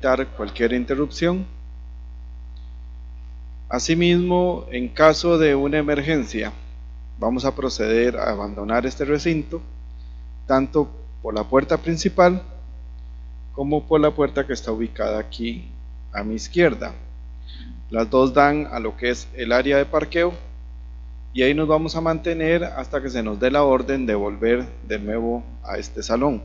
evitar cualquier interrupción. Asimismo, en caso de una emergencia, vamos a proceder a abandonar este recinto, tanto por la puerta principal como por la puerta que está ubicada aquí a mi izquierda. Las dos dan a lo que es el área de parqueo y ahí nos vamos a mantener hasta que se nos dé la orden de volver de nuevo a este salón.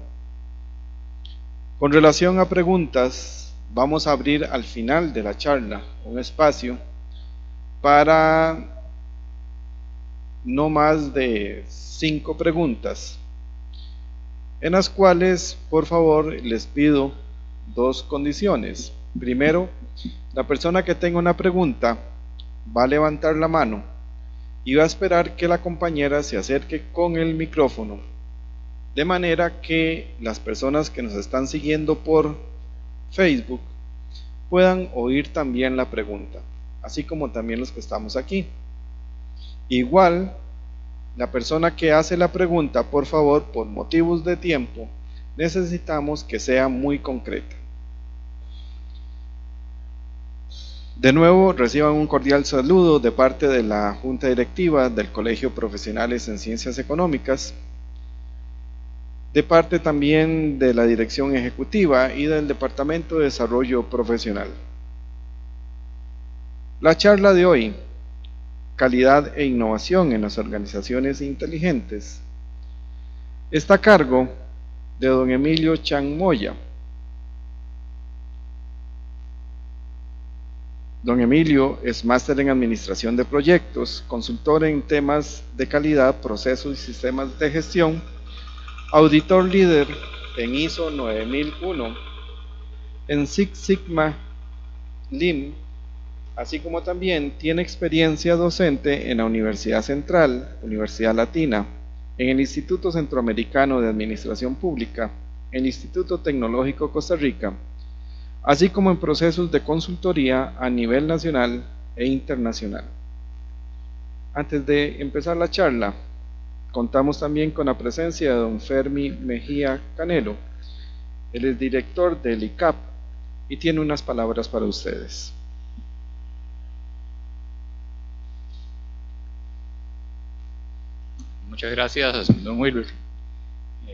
Con relación a preguntas, vamos a abrir al final de la charla un espacio para no más de 5 preguntas, en las cuales por favor les pido 2 condiciones. Primero, la persona que tenga una pregunta va a levantar la mano y va a esperar que la compañera se acerque con el micrófono, de manera que las personas que nos están siguiendo por Facebook puedan oír también la pregunta, así como también los que estamos aquí. Igual, la persona que hace la pregunta, por favor, por motivos de tiempo, necesitamos que sea muy concreta. De nuevo, reciban un cordial saludo de parte de la Junta Directiva del Colegio Profesionales en Ciencias Económicas, de parte también de la Dirección Ejecutiva y del Departamento de Desarrollo Profesional. La charla de hoy, calidad e innovación en las organizaciones inteligentes, está a cargo de don Emilio Chan Moya. Don Emilio es máster en Administración de Proyectos, consultor en temas de calidad, procesos y sistemas de gestión, auditor líder en ISO 9001, en Six Sigma Lean, así como también tiene experiencia docente en la Universidad Central, Universidad Latina, en el Instituto Centroamericano de Administración Pública, en el Instituto Tecnológico Costa Rica, así como en procesos de consultoría a nivel nacional e internacional. Antes de empezar la charla, contamos también con la presencia de don Fermi Mejía Canelo. Él es director del ICAP y tiene unas palabras para ustedes. Muchas gracias, don Wilber.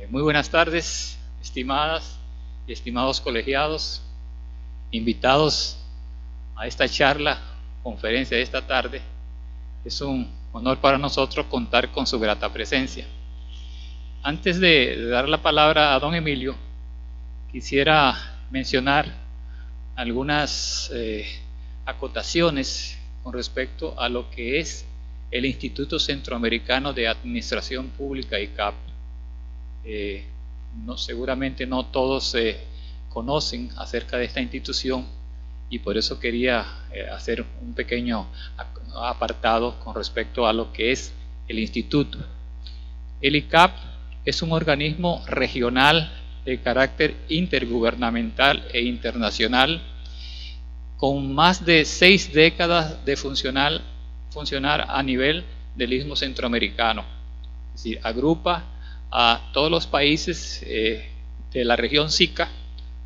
Muy buenas tardes, estimadas y estimados colegiados, invitados a esta charla, conferencia de esta tarde. Es un honor para nosotros contar con su grata presencia. Antes de dar la palabra a don Emilio, quisiera mencionar algunas acotaciones con respecto a lo que es el Instituto Centroamericano de Administración Pública, ICAP. Seguramente no todos conocen acerca de esta institución y por eso quería hacer un pequeño apartado con respecto a lo que es el instituto. El ICAP es un organismo regional de carácter intergubernamental e internacional con más de 6 décadas de funcionar a nivel del Istmo Centroamericano. Es decir, agrupa a todos los países de la región SICA,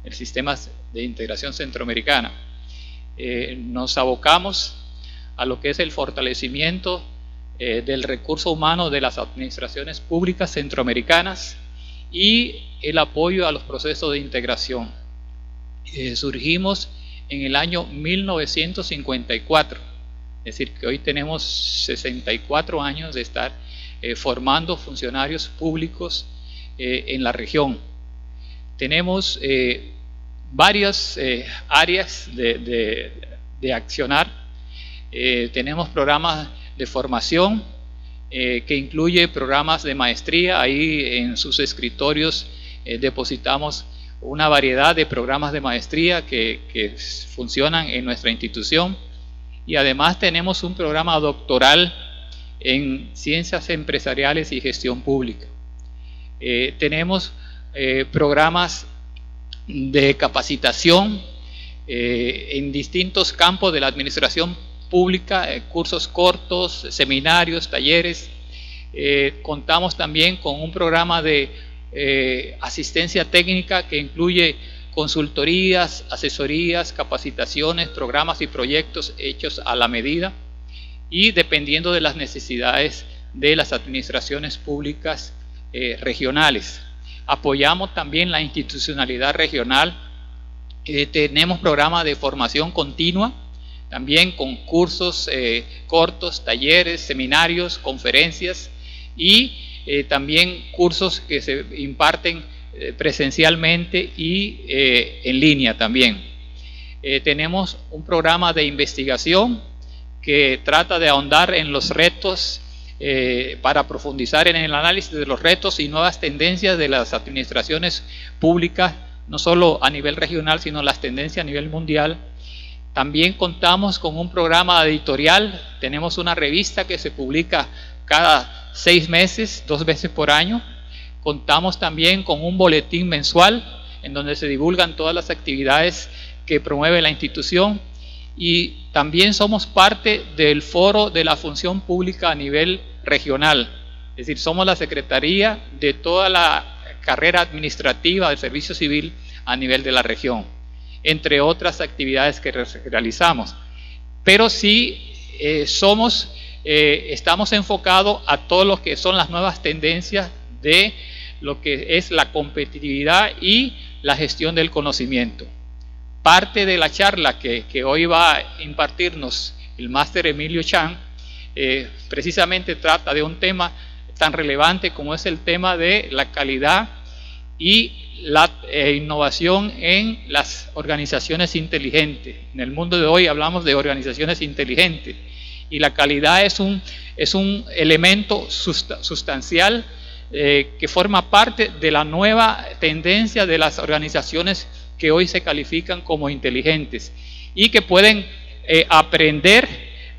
el Sistema de Integración Centroamericana. Nos abocamos a lo que es el fortalecimiento del recurso humano de las administraciones públicas centroamericanas y el apoyo a los procesos de integración. Surgimos en el año 1954, es decir, que hoy tenemos 64 años de estar formando funcionarios públicos en la región. Tenemos varias áreas de accionar. Tenemos programas de formación que incluye programas de maestría. Ahí en sus escritorios depositamos una variedad de programas de maestría que funcionan en nuestra institución, y además tenemos un programa doctoral en ciencias empresariales y gestión pública. Tenemos programas de capacitación en distintos campos de la administración pública, cursos cortos, seminarios, talleres. Contamos también con un programa de asistencia técnica que incluye consultorías, asesorías, capacitaciones, programas y proyectos hechos a la medida y dependiendo de las necesidades de las administraciones públicas regionales. Apoyamos también la institucionalidad regional. Tenemos programas de formación continua, también con cursos cortos, talleres, seminarios, conferencias y también cursos que se imparten presencialmente y en línea también. Tenemos un programa de investigación que trata de ahondar en los retos para profundizar en el análisis de los retos y nuevas tendencias de las administraciones públicas, no solo a nivel regional, sino las tendencias a nivel mundial. También contamos con un programa editorial, tenemos una revista que se publica cada 6 meses, 2 veces por año. Contamos también con un boletín mensual en donde se divulgan todas las actividades que promueve la institución y también somos parte del foro de la función pública a nivel regional, es decir, somos la secretaría de toda la carrera administrativa del servicio civil a nivel de la región, entre otras actividades que realizamos. Pero sí estamos enfocados a todo lo que son las nuevas tendencias de lo que es la competitividad y la gestión del conocimiento. Parte de la charla que hoy va a impartirnos el máster Emilio Chan, precisamente trata de un tema tan relevante como es el tema de la calidad y la innovación en las organizaciones inteligentes. En el mundo de hoy hablamos de organizaciones inteligentes y la calidad es un elemento sustancial que forma parte de la nueva tendencia de las organizaciones que hoy se califican como inteligentes y que pueden aprender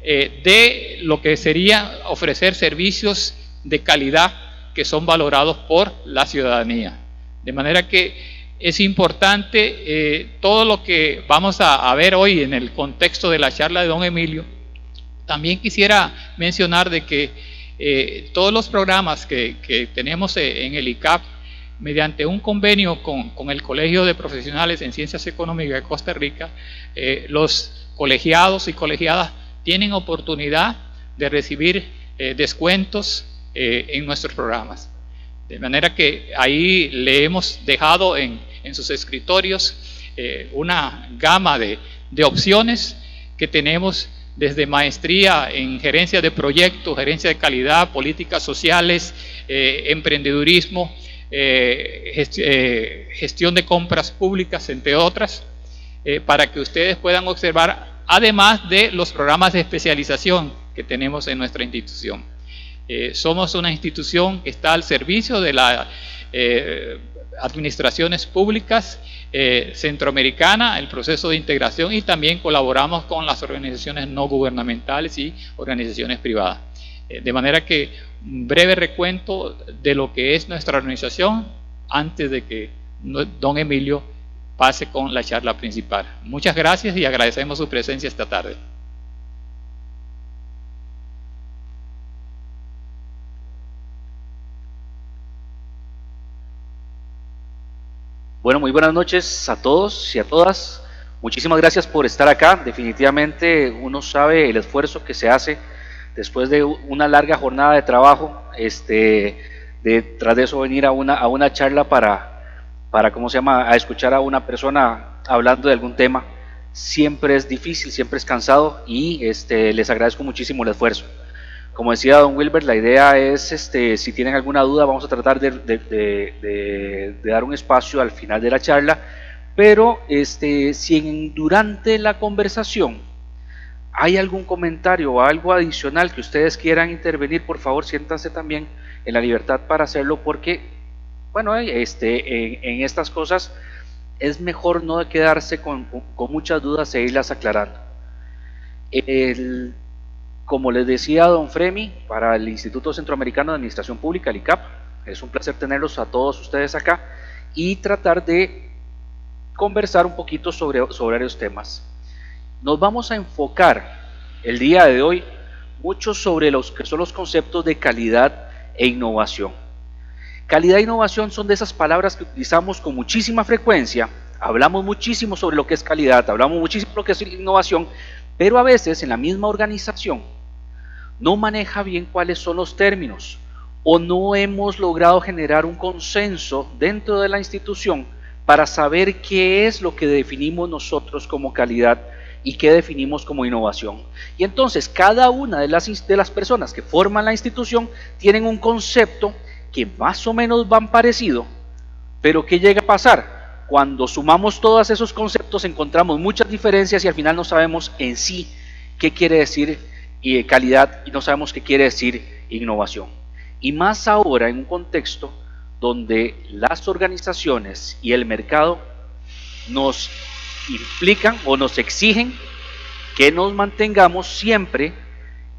de lo que sería ofrecer servicios de calidad que son valorados por la ciudadanía. De manera que es importante todo lo que vamos a ver hoy en el contexto de la charla de don Emilio. También quisiera mencionar de que todos los programas que tenemos en el ICAP, mediante un convenio con el Colegio de Profesionales en Ciencias Económicas de Costa Rica, los colegiados y colegiadas tienen oportunidad de recibir descuentos en nuestros programas. De manera que ahí le hemos dejado en sus escritorios una gama de opciones que tenemos desde maestría en gerencia de proyectos, gerencia de calidad, políticas sociales, emprendedurismo, gestión de compras públicas, entre otras, para que ustedes puedan observar, además de los programas de especialización que tenemos en nuestra institución. Somos una institución que está al servicio de las administraciones públicas centroamericana, el proceso de integración, y también colaboramos con las organizaciones no gubernamentales y organizaciones privadas. De manera que un breve recuento de lo que es nuestra organización antes de que don Emilio pase con la charla principal. Muchas gracias y agradecemos su presencia esta tarde. Bueno, muy buenas noches a todos y a todas. Muchísimas gracias por estar acá. Definitivamente uno sabe el esfuerzo que se hace después de una larga jornada de trabajo, tras de eso venir a una charla para ¿cómo se llama?, a escuchar a una persona hablando de algún tema. Siempre es difícil, siempre es cansado y les agradezco muchísimo el esfuerzo. Como decía don Wilber, la idea es, si tienen alguna duda, vamos a tratar de dar un espacio al final de la charla, pero si durante la conversación hay algún comentario o algo adicional que ustedes quieran intervenir, por favor, siéntanse también en la libertad para hacerlo, porque, bueno, en estas cosas es mejor no quedarse con muchas dudas e irlas aclarando. Como les decía don Fremi, para el Instituto Centroamericano de Administración Pública, el ICAP, es un placer tenerlos a todos ustedes acá y tratar de conversar un poquito sobre varios temas. Nos vamos a enfocar el día de hoy mucho sobre los que son los conceptos de calidad e innovación. Calidad e innovación son de esas palabras que utilizamos con muchísima frecuencia hablamos muchísimo sobre lo que es calidad, hablamos muchísimo sobre lo que es innovación, pero a veces en la misma organización no maneja bien cuáles son los términos, o no hemos logrado generar un consenso dentro de la institución para saber qué es lo que definimos nosotros como calidad y qué definimos como innovación. Y entonces cada una de las personas que forman la institución tienen un concepto que más o menos van parecido, pero ¿qué llega a pasar? Cuando sumamos todos esos conceptos encontramos muchas diferencias y al final no sabemos en sí qué quiere decir calidad y no sabemos qué quiere decir innovación. Y más ahora en un contexto donde las organizaciones y el mercado nos implican o nos exigen que nos mantengamos siempre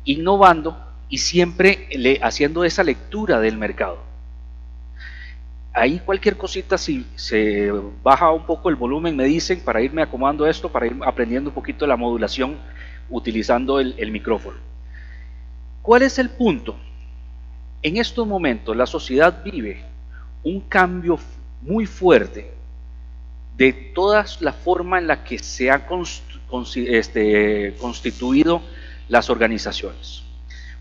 innovando y siempre haciendo esa lectura del mercado. Ahí cualquier cosita, si se baja un poco el volumen, me dicen para irme acomodando esto, para ir aprendiendo un poquito la modulación utilizando el micrófono. ¿Cuál es el punto? En estos momentos la sociedad vive un cambio muy fuerte de toda la forma en la que se han constituido las organizaciones.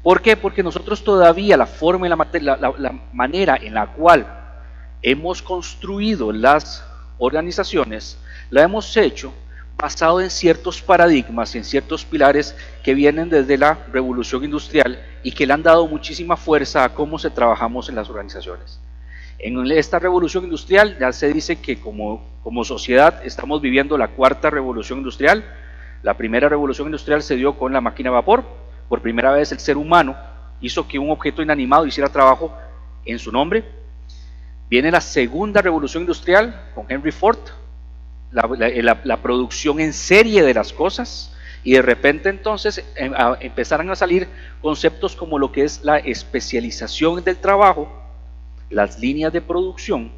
¿Por qué? Porque nosotros todavía la forma y la manera en la cual hemos construido las organizaciones, la hemos hecho basado en ciertos paradigmas, en ciertos pilares que vienen desde la revolución industrial y que le han dado muchísima fuerza a cómo se trabajamos en las organizaciones. En esta revolución industrial ya se dice que como sociedad estamos viviendo la cuarta revolución industrial. La primera revolución industrial se dio con la máquina a vapor. Por primera vez el ser humano hizo que un objeto inanimado hiciera trabajo en su nombre. Viene la segunda revolución industrial con Henry Ford, la producción en serie de las cosas, y de repente entonces empezaron a salir conceptos como lo que es la especialización del trabajo, las líneas de producción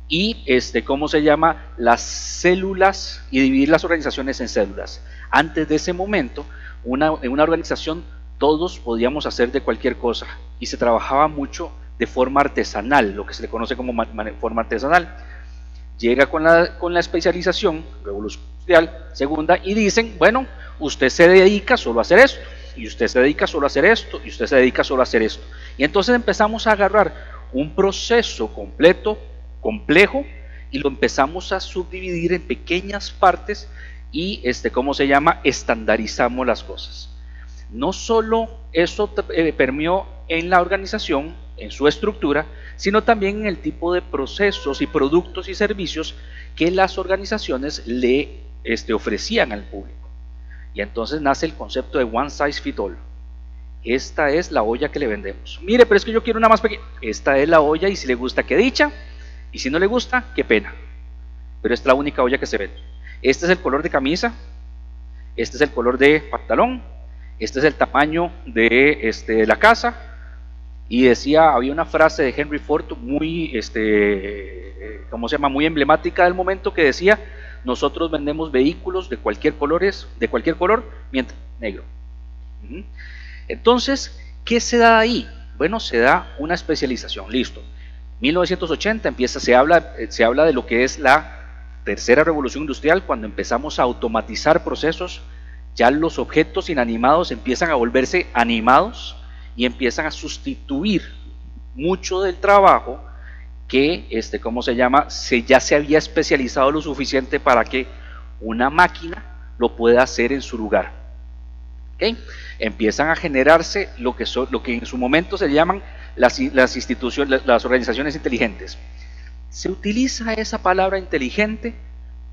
y ¿cómo se llama? Las células, y dividir las organizaciones en células. Antes de ese momento, en una organización todos podíamos hacer de cualquier cosa y se trabajaba mucho de forma artesanal, lo que se le conoce como forma artesanal. Llega con la especialización, revolución industrial, segunda, y dicen, bueno, usted se dedica solo a hacer esto, y usted se dedica solo a hacer esto, y usted se dedica solo a hacer esto. Y entonces empezamos a agarrar un proceso completo, complejo, y lo empezamos a subdividir en pequeñas partes y, ¿cómo se llama? Estandarizamos las cosas. No solo eso permeó en la organización, en su estructura, sino también en el tipo de procesos y productos y servicios que las organizaciones le ofrecían al público. Y entonces nace el concepto de one size fits all. Esta es la olla que le vendemos. Mire, pero es que yo quiero una más pequeña. Esta es la olla, y si le gusta, qué dicha, y si no le gusta, qué pena. Pero esta es la única olla que se vende. Este es el color de camisa, este es el color de pantalón, este es el tamaño de la casa. Y había una frase de Henry Ford muy, ¿cómo se llama? Muy emblemática del momento, que decía: nosotros vendemos vehículos de cualquier color, mientras negro. Entonces, ¿qué se da ahí? Bueno, se da una especialización, listo. 1980 se habla de lo que es la tercera revolución industrial, cuando empezamos a automatizar procesos. Ya los objetos inanimados empiezan a volverse animados y empiezan a sustituir mucho del trabajo que, ¿cómo se llama? Ya se había especializado lo suficiente para que una máquina lo pueda hacer en su lugar. ¿Okay? Empiezan a generarse lo que en su momento se llaman las organizaciones inteligentes. Se utiliza esa palabra inteligente,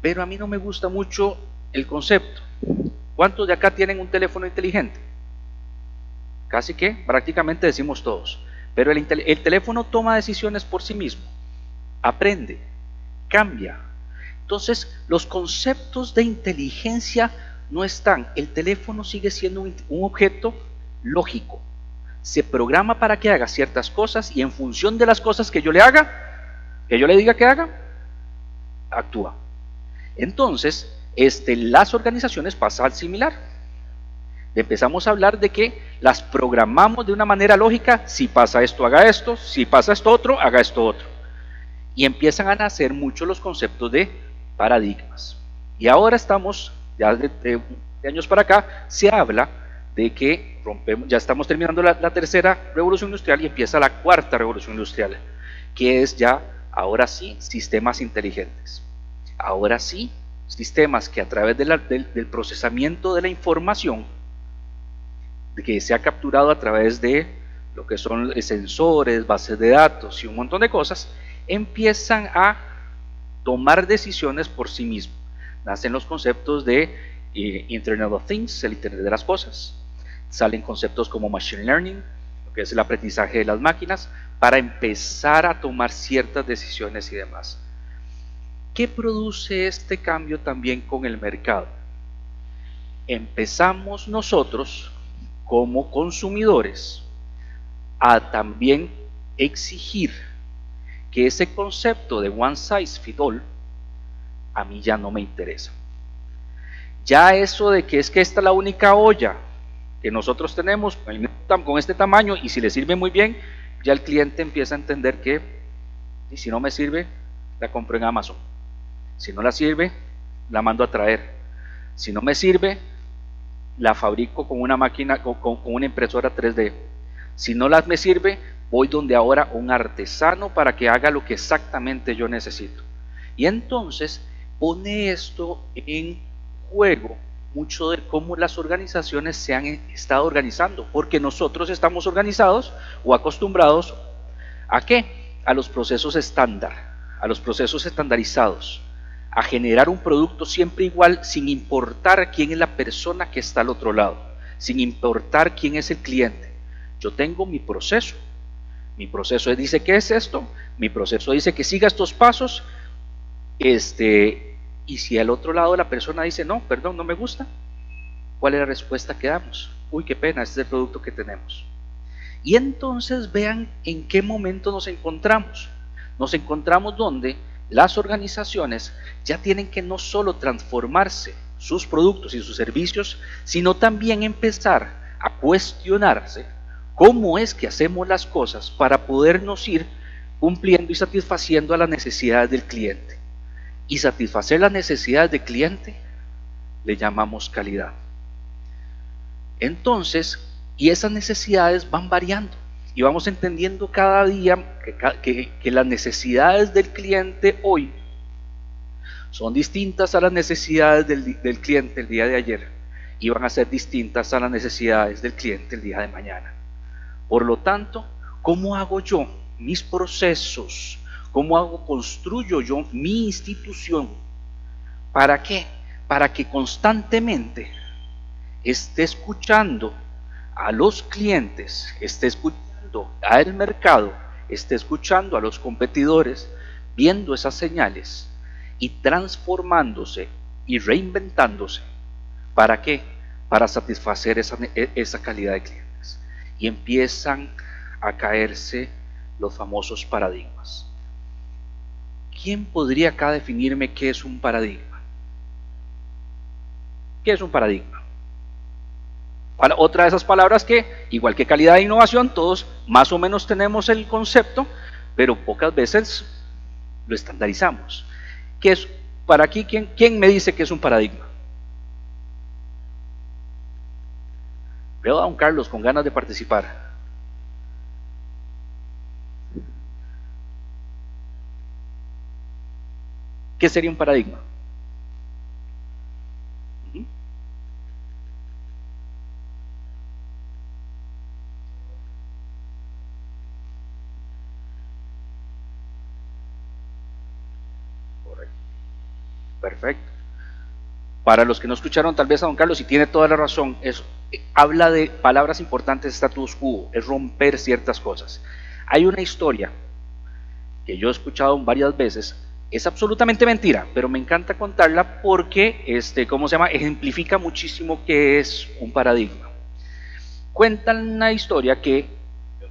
pero a mí no me gusta mucho el concepto. ¿Cuántos de acá tienen un teléfono inteligente? Casi que prácticamente decimos todos. Pero el teléfono toma decisiones por sí mismo, aprende, cambia. Entonces los conceptos de inteligencia no están. El teléfono sigue siendo un objeto lógico. Se programa para que haga ciertas cosas, y en función de las cosas que yo le diga que haga, actúa. Entonces, las organizaciones pasan similar. Empezamos a hablar de que las programamos de una manera lógica: si pasa esto, haga esto; si pasa esto otro, haga esto otro. Y empiezan a nacer mucho los conceptos de paradigmas. Y ahora estamos, ya de años para acá, se habla de que ya estamos terminando la tercera revolución industrial y empieza la cuarta revolución industrial, que es ya, ahora sí, sistemas inteligentes. Ahora sí, sistemas que a través del procesamiento de la información que se ha capturado a través de lo que son sensores, bases de datos y un montón de cosas, empiezan a tomar decisiones por sí mismos. Nacen los conceptos de Internet of Things, el Internet de las cosas. Salen conceptos como Machine Learning, lo que es el aprendizaje de las máquinas, para empezar a tomar ciertas decisiones y demás. ¿Qué produce este cambio también con el mercado? Empezamos nosotros, como consumidores, a también exigir que ese concepto de one size fit all a mí ya no me interesa. Ya eso de que es que esta es la única olla que nosotros tenemos con este tamaño y si le sirve muy bien, ya el cliente empieza a entender que y si no me sirve, la compro en Amazon. Si no la sirve, la mando a traer. Si no me sirve, la fabrico con una máquina, con una impresora 3D. Si no me sirve, voy donde ahora un artesano para que haga lo que exactamente yo necesito. Y entonces pone esto en juego mucho de cómo las organizaciones se han estado organizando, porque nosotros estamos organizados o acostumbrados ¿a qué? A los procesos estándar, a los procesos estandarizados, a generar un producto siempre igual sin importar quién es la persona que está al otro lado, sin importar quién es el cliente. Yo tengo mi proceso dice ¿qué es esto? Mi proceso dice que siga estos pasos, y si al otro lado la persona dice no, perdón, no me gusta, ¿cuál es la respuesta que damos? Uy, qué pena, este es el producto que tenemos. Y entonces vean en qué momento nos encontramos. Nos encontramos donde las organizaciones ya tienen que no solo transformarse sus productos y sus servicios, sino también empezar a cuestionarse cómo es que hacemos las cosas para podernos ir cumpliendo y satisfaciendo a las necesidades del cliente. Y satisfacer las necesidades del cliente le llamamos calidad. Entonces, y esas necesidades van variando y vamos entendiendo cada día que las necesidades del cliente hoy son distintas a las necesidades del cliente el día de ayer y van a ser distintas a las necesidades del cliente el día de mañana. Por lo tanto, ¿cómo hago yo mis procesos? ¿Cómo construyo yo mi institución? ¿Para qué? Para que constantemente esté escuchando a los clientes, esté escuchando al mercado, esté escuchando a los competidores, viendo esas señales y transformándose y reinventándose. ¿Para qué? Para satisfacer esa calidad de clientes. Y empiezan a caerse los famosos paradigmas. ¿Quién podría acá definirme qué es un paradigma? ¿Qué es un paradigma? Otra de esas palabras que, igual que calidad e innovación, todos más o menos tenemos el concepto, pero pocas veces lo estandarizamos. ¿Qué es? Para aquí, ¿quién me dice que es un paradigma? Veo a don Carlos con ganas de participar. ¿Qué sería un paradigma? Correcto. Perfecto. Para los que no escucharon tal vez a don Carlos, y tiene toda la razón, habla de palabras importantes, status quo, es romper ciertas cosas. Hay una historia que yo he escuchado varias veces. Es absolutamente mentira, pero me encanta contarla porque, ¿cómo se llama? Ejemplifica muchísimo qué es un paradigma. Cuentan una historia que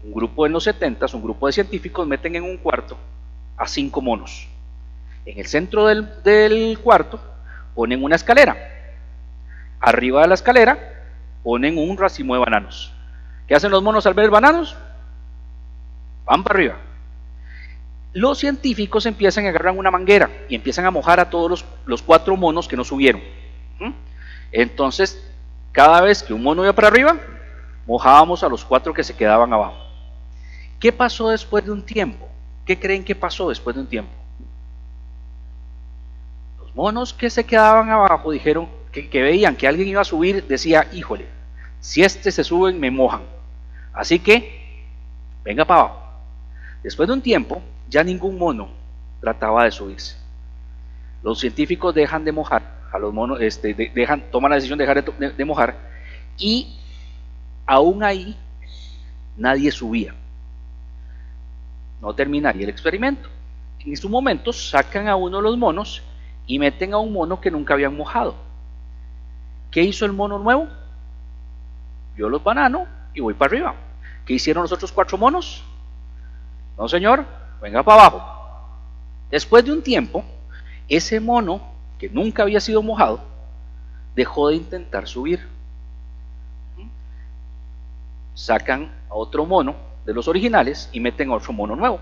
un grupo en los 70s, un grupo de científicos meten en un cuarto a 5 monos. En el centro del cuarto ponen una escalera. Arriba de la escalera ponen un racimo de bananos. ¿Qué hacen los monos al ver bananos? Van para arriba. Los científicos empiezan a agarrar una manguera y empiezan a mojar a todos los 4 monos que no subieron. Entonces, cada vez que un mono iba para arriba, mojábamos a los 4 que se quedaban abajo. ¿Qué pasó después de un tiempo? ¿Qué creen que pasó después de un tiempo? Los monos que se quedaban abajo dijeron que veían que alguien iba a subir, decía, híjole, si este se suben me mojan. Así que, venga para abajo. Después de un tiempo, ya ningún mono trataba de subirse. Los científicos dejan de mojar a los monos, toman la decisión de dejar de mojar, y aún ahí nadie subía. No terminaría el experimento. En su momento sacan a uno de los monos y meten a un mono que nunca habían mojado. ¿Qué hizo el mono nuevo? Vio los bananos y voy para arriba. ¿Qué hicieron los otros 4 monos? No, señor, venga para abajo. Después de un tiempo, ese mono que nunca había sido mojado dejó de intentar subir. Sacan a otro mono de los originales y meten a otro mono nuevo.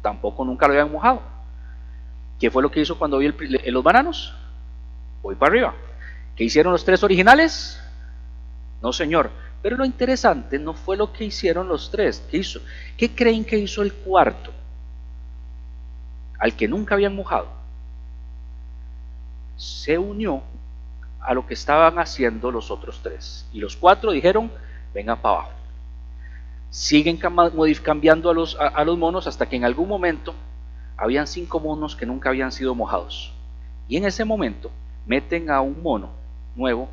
Tampoco nunca lo habían mojado. ¿Qué fue lo que hizo cuando vio los bananos? Voy para arriba. ¿Qué hicieron los 3 originales? No, señor. Pero lo interesante no fue lo que hicieron los 3. ¿Qué hizo? ¿Qué creen que hizo el 4? Al que nunca habían mojado. Se unió a lo que estaban haciendo los otros 3. Y los 4 dijeron, vengan para abajo. Siguen cambiando a los monos hasta que en algún momento habían 5 monos que nunca habían sido mojados. Y en ese momento meten a un mono nuevo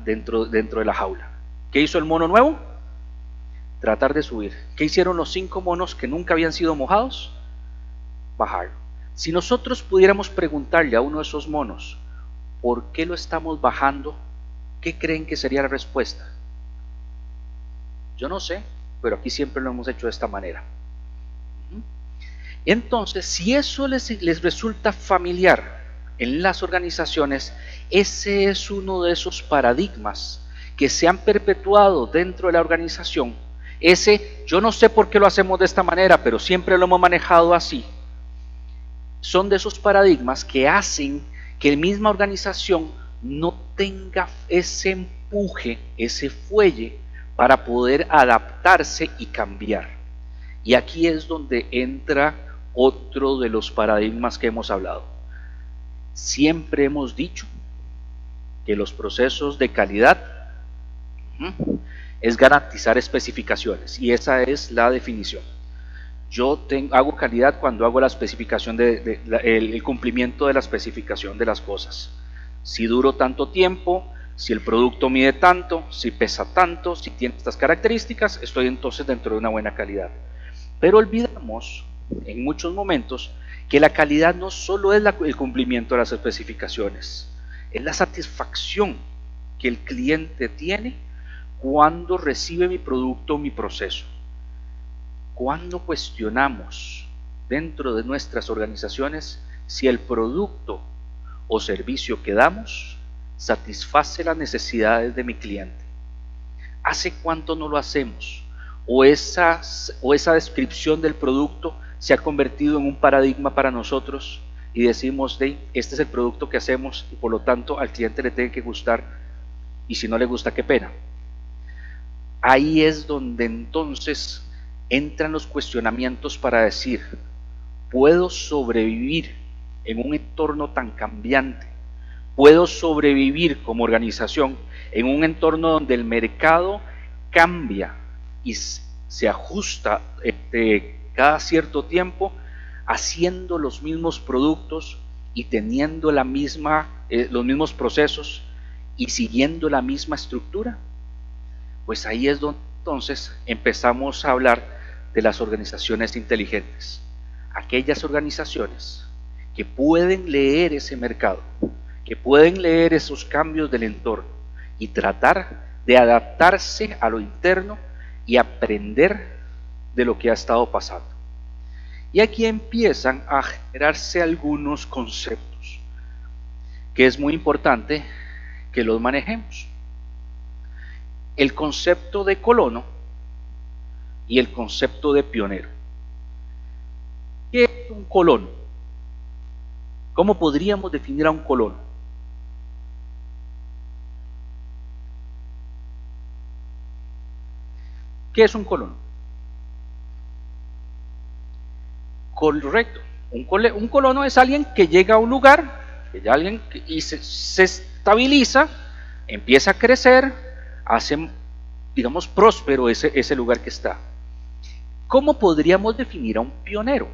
dentro de la jaula. ¿Qué hizo el mono nuevo? Tratar de subir. ¿Qué hicieron los 5 monos que nunca habían sido mojados? Bajarlo. Si nosotros pudiéramos preguntarle a uno de esos monos, ¿por qué lo estamos bajando? ¿Qué creen que sería la respuesta? Yo no sé, pero aquí siempre lo hemos hecho de esta manera. Entonces, si eso les resulta familiar en las organizaciones, ese es uno de esos paradigmas que se han perpetuado dentro de la organización. Yo no sé por qué lo hacemos de esta manera, pero siempre lo hemos manejado así. Son de esos paradigmas que hacen que la misma organización no tenga ese empuje, ese fuelle para poder adaptarse y cambiar. Y aquí es donde entra otro de los paradigmas que hemos hablado. Siempre hemos dicho que los procesos de calidad es garantizar especificaciones, y esa es la definición. Yo hago calidad cuando hago la especificación el cumplimiento de la especificación de las cosas. Si duro tanto tiempo, si el producto mide tanto, si pesa tanto, si tiene estas características, estoy entonces dentro de una buena calidad. Pero olvidamos en muchos momentos que la calidad no solo es el cumplimiento de las especificaciones, es la satisfacción que el cliente tiene cuando recibe mi producto o mi proceso. Cuando cuestionamos dentro de nuestras organizaciones si el producto o servicio que damos satisface las necesidades de mi cliente. ¿Hace cuánto no lo hacemos? O esa descripción del producto se ha convertido en un paradigma para nosotros y decimos, este es el producto que hacemos y por lo tanto al cliente le tiene que gustar, y si no le gusta, qué pena. Ahí es donde entonces entran los cuestionamientos para decir, ¿puedo sobrevivir en un entorno tan cambiante? ¿Puedo sobrevivir como organización en un entorno donde el mercado cambia y se ajusta cada cierto tiempo, haciendo los mismos productos y teniendo los mismos procesos y siguiendo la misma estructura? Pues ahí es donde entonces empezamos a hablar de las organizaciones inteligentes, aquellas organizaciones que pueden leer ese mercado, que pueden leer esos cambios del entorno y tratar de adaptarse a lo interno y aprender de lo que ha estado pasando. Y aquí empiezan a generarse algunos conceptos que es muy importante que los manejemos. El concepto de colono y el concepto de pionero. es un colono? ¿Cómo podríamos definir a un colono? ¿Qué es un colono? Correcto. Un colono es alguien que llega a un lugar, y se estabiliza, empieza a crecer, hace, digamos, próspero ese lugar que está. ¿Cómo podríamos definir a un pionero?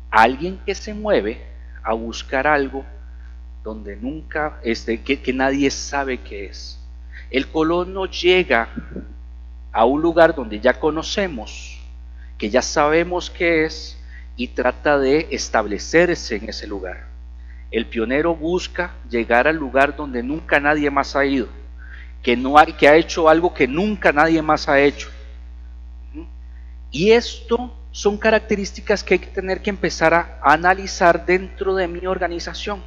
Alguien que se mueve a buscar algo donde nunca, que nadie sabe qué es. El colono llega a un lugar donde ya conocemos, que ya sabemos qué es, y trata de establecerse en ese lugar. El pionero busca llegar al lugar donde nunca nadie más ha ido, que ha hecho algo que nunca nadie más ha hecho. Y esto son características que hay que tener que empezar a analizar dentro de mi organización.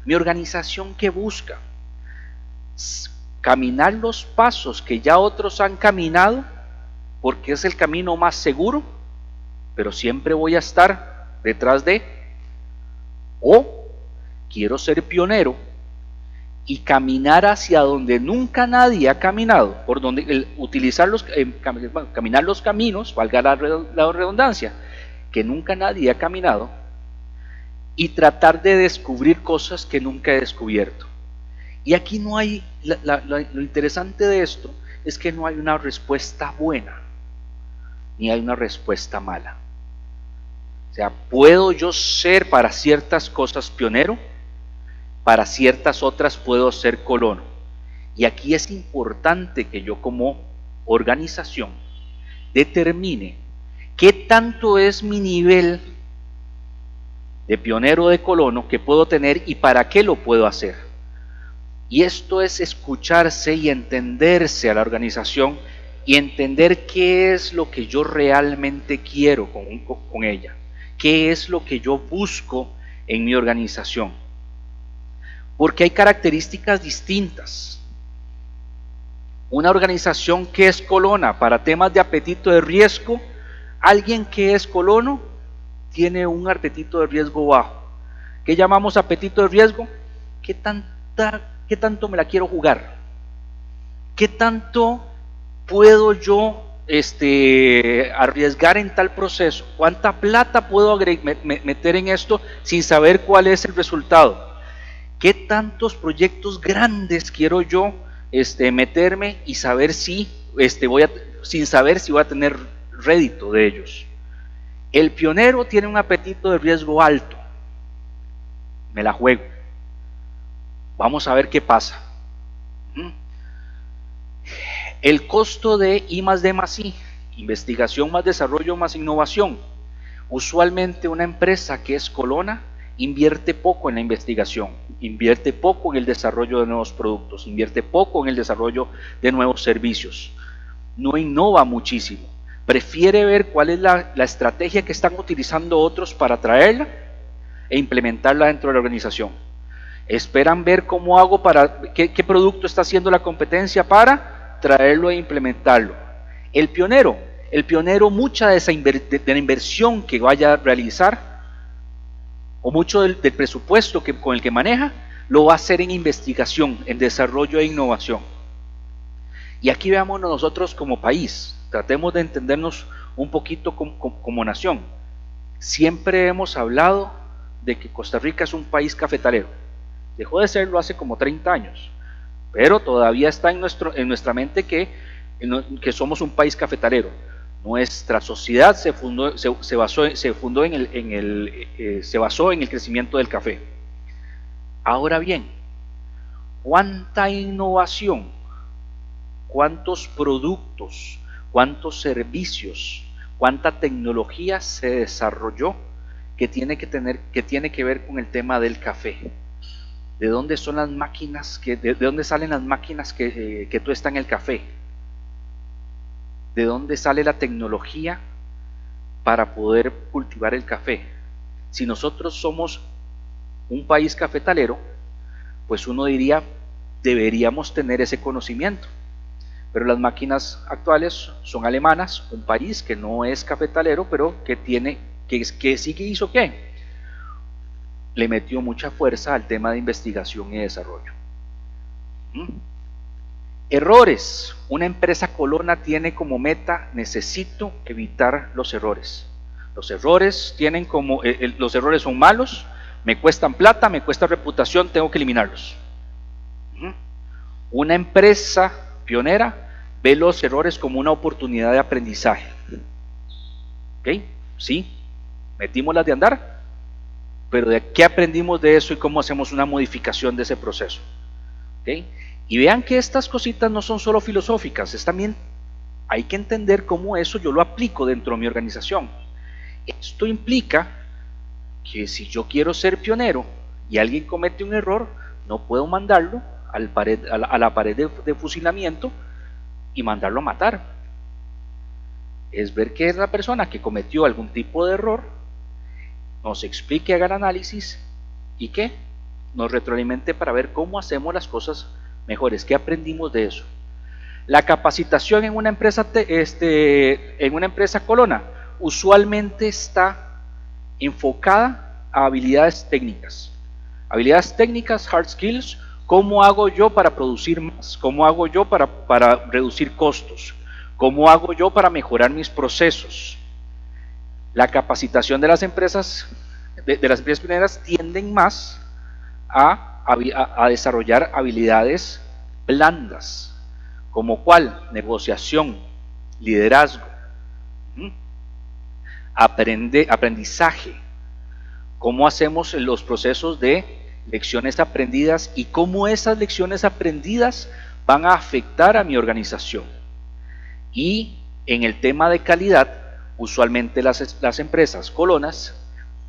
Mi organización, ¿qué busca? Caminar los pasos que ya otros han caminado, porque es el camino más seguro, pero siempre voy a estar detrás de, o quiero ser pionero y caminar hacia donde nunca nadie ha caminado, por donde caminar los caminos, valga la redundancia, que nunca nadie ha caminado, y tratar de descubrir cosas que nunca he descubierto. Y aquí no hay, lo interesante de esto es que no hay una respuesta buena, ni hay una respuesta mala. O sea, puedo yo ser para ciertas cosas pionero, para ciertas otras puedo ser colono. Y aquí es importante que yo como organización determine qué tanto es mi nivel de pionero o de colono que puedo tener y para qué lo puedo hacer. Y esto es escucharse y entenderse a la organización y entender qué es lo que yo realmente quiero con ella, qué es lo que yo busco en mi organización. Porque hay características distintas. Una organización que es colona para temas de apetito de riesgo, alguien que es colono tiene un apetito de riesgo bajo. ¿Qué llamamos apetito de riesgo? ¿Qué tanto me la quiero jugar? ¿Qué tanto puedo yo arriesgar en tal proceso? ¿Cuánta plata puedo meter en esto sin saber cuál es el resultado? ¿Qué tantos proyectos grandes quiero yo meterme y saber sin saber si voy a tener rédito de ellos? El pionero tiene un apetito de riesgo alto. Me la juego. Vamos a ver qué pasa. El costo de I más D más I, investigación más desarrollo más innovación. Usualmente una empresa que es colona invierte poco en la investigación, invierte poco en el desarrollo de nuevos productos, invierte poco en el desarrollo de nuevos servicios, no innova muchísimo, prefiere ver cuál es la estrategia que están utilizando otros para traerla e implementarla dentro de la organización. Esperan ver cómo hago qué producto está haciendo la competencia para traerlo e implementarlo. El pionero mucha de la inversión que vaya a realizar o mucho del presupuesto con el que maneja, lo va a hacer en investigación, en desarrollo e innovación. Y aquí veamos nosotros como país, tratemos de entendernos un poquito como nación. Siempre hemos hablado de que Costa Rica es un país cafetalero. Dejó de serlo hace como 30 años, pero todavía está en nuestra mente que somos un país cafetalero. Nuestra sociedad se basó en el crecimiento del café. Ahora bien, ¿cuánta innovación, cuántos productos, cuántos servicios, cuánta tecnología se desarrolló que tiene que ver con el tema del café? ¿De dónde son las máquinas? ¿De dónde salen las máquinas que tuestan el café? ¿De dónde sale la tecnología para poder cultivar el café? Si nosotros somos un país cafetalero, pues uno diría, deberíamos tener ese conocimiento. Pero las máquinas actuales son alemanas, un país que no es cafetalero, pero que sí que hizo qué, le metió mucha fuerza al tema de investigación y desarrollo. Errores. Una empresa Colona tiene como meta: necesito evitar los errores. Los errores tienen como, los errores son malos, me cuestan plata, me cuesta reputación, tengo que eliminarlos. Una empresa pionera ve los errores como una oportunidad de aprendizaje. ¿Ok? Sí, metimos las de andar, pero ¿de qué aprendimos de eso y cómo hacemos una modificación de ese proceso? ¿Ok? Y vean que estas cositas no son solo filosóficas, es también hay que entender cómo eso yo lo aplico dentro de mi organización. Esto implica que si yo quiero ser pionero y alguien comete un error, no puedo mandarlo a la pared de fusilamiento y mandarlo a matar. Es ver que es la persona que cometió algún tipo de error, nos explique, haga el análisis y que nos retroalimente para ver cómo hacemos las cosas mejores, qué aprendimos de eso. La capacitación en una empresa, Colona usualmente está enfocada a habilidades técnicas. Habilidades técnicas, hard skills. ¿Cómo hago yo para producir más? ¿Cómo hago yo para reducir costos? ¿Cómo hago yo para mejorar mis procesos? La capacitación de las empresas, de las empresas pioneras tienden más a desarrollar habilidades blandas, como cuál: negociación, liderazgo, aprendizaje, cómo hacemos los procesos de lecciones aprendidas y cómo esas lecciones aprendidas van a afectar a mi organización. Y en el tema de calidad, usualmente las empresas Colonas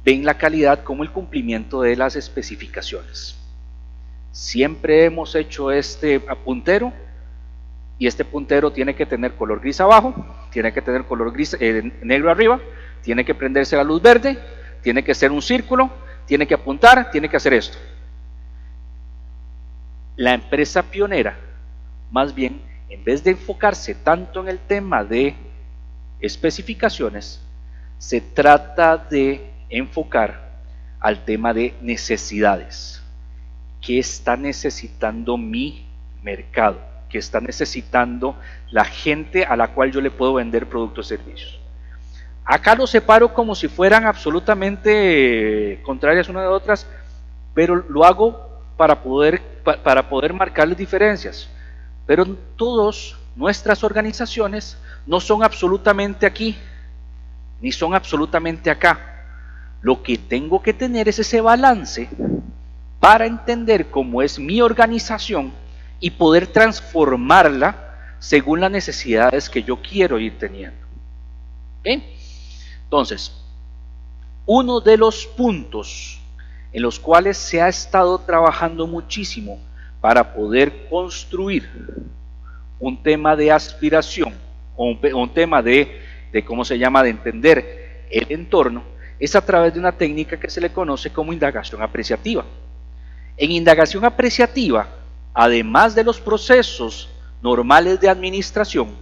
ven la calidad como el cumplimiento de las especificaciones. Siempre hemos hecho este puntero, y este puntero tiene que tener color gris abajo, tiene que tener color gris negro arriba, tiene que prenderse la luz verde, tiene que ser un círculo, tiene que apuntar, tiene que hacer esto. La empresa pionera, más bien, en vez de enfocarse tanto en el tema de especificaciones, se trata de enfocar al tema de necesidades. ¿Qué está necesitando mi mercado? ¿Qué está necesitando la gente a la cual yo le puedo vender productos y servicios? Acá los separo como si fueran absolutamente contrarias unas de otras, pero lo hago para poder marcarles diferencias. Pero todas nuestras organizaciones no son absolutamente aquí, ni son absolutamente acá. Lo que tengo que tener es ese balance para entender cómo es mi organización y poder transformarla según las necesidades que yo quiero ir teniendo. ¿Okay? Entonces, uno de los puntos en los cuales se ha estado trabajando muchísimo para poder construir un tema de aspiración o un tema de cómo se llama, de entender el entorno, es a través de una técnica que se le conoce como indagación apreciativa. En indagación apreciativa, además de los procesos normales de administración,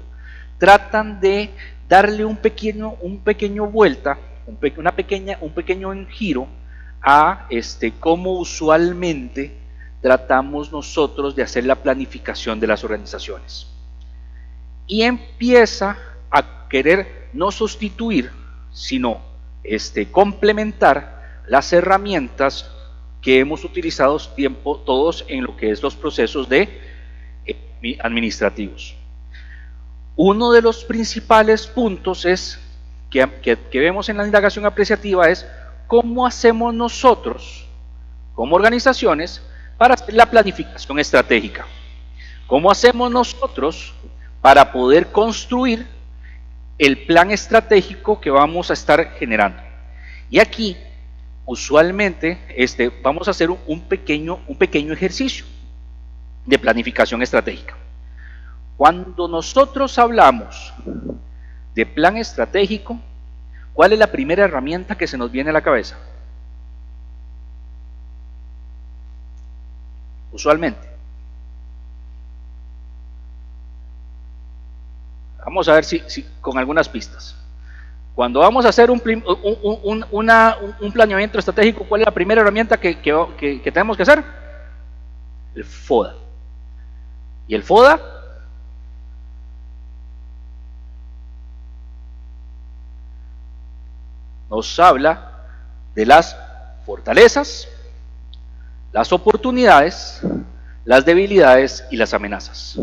tratan de darle un pequeño vuelta, un pequeño giro a cómo usualmente tratamos nosotros de hacer la planificación de las organizaciones. Y empieza a querer no sustituir, sino complementar las herramientas que hemos utilizado todos en lo que es los procesos administrativos. Uno de los principales puntos que vemos en la indagación apreciativa es cómo hacemos nosotros como organizaciones para hacer la planificación estratégica. ¿Cómo hacemos nosotros para poder construir el plan estratégico que vamos a estar generando? Y aquí, usualmente, vamos a hacer un pequeño ejercicio de planificación estratégica. Cuando nosotros hablamos de plan estratégico, ¿cuál es la primera herramienta que se nos viene a la cabeza? Usualmente. Vamos a ver si con algunas pistas. Cuando vamos a hacer un planeamiento estratégico, ¿cuál es la primera herramienta que tenemos que hacer? El FODA. Y el FODA nos habla de las fortalezas, las oportunidades, las debilidades y las amenazas.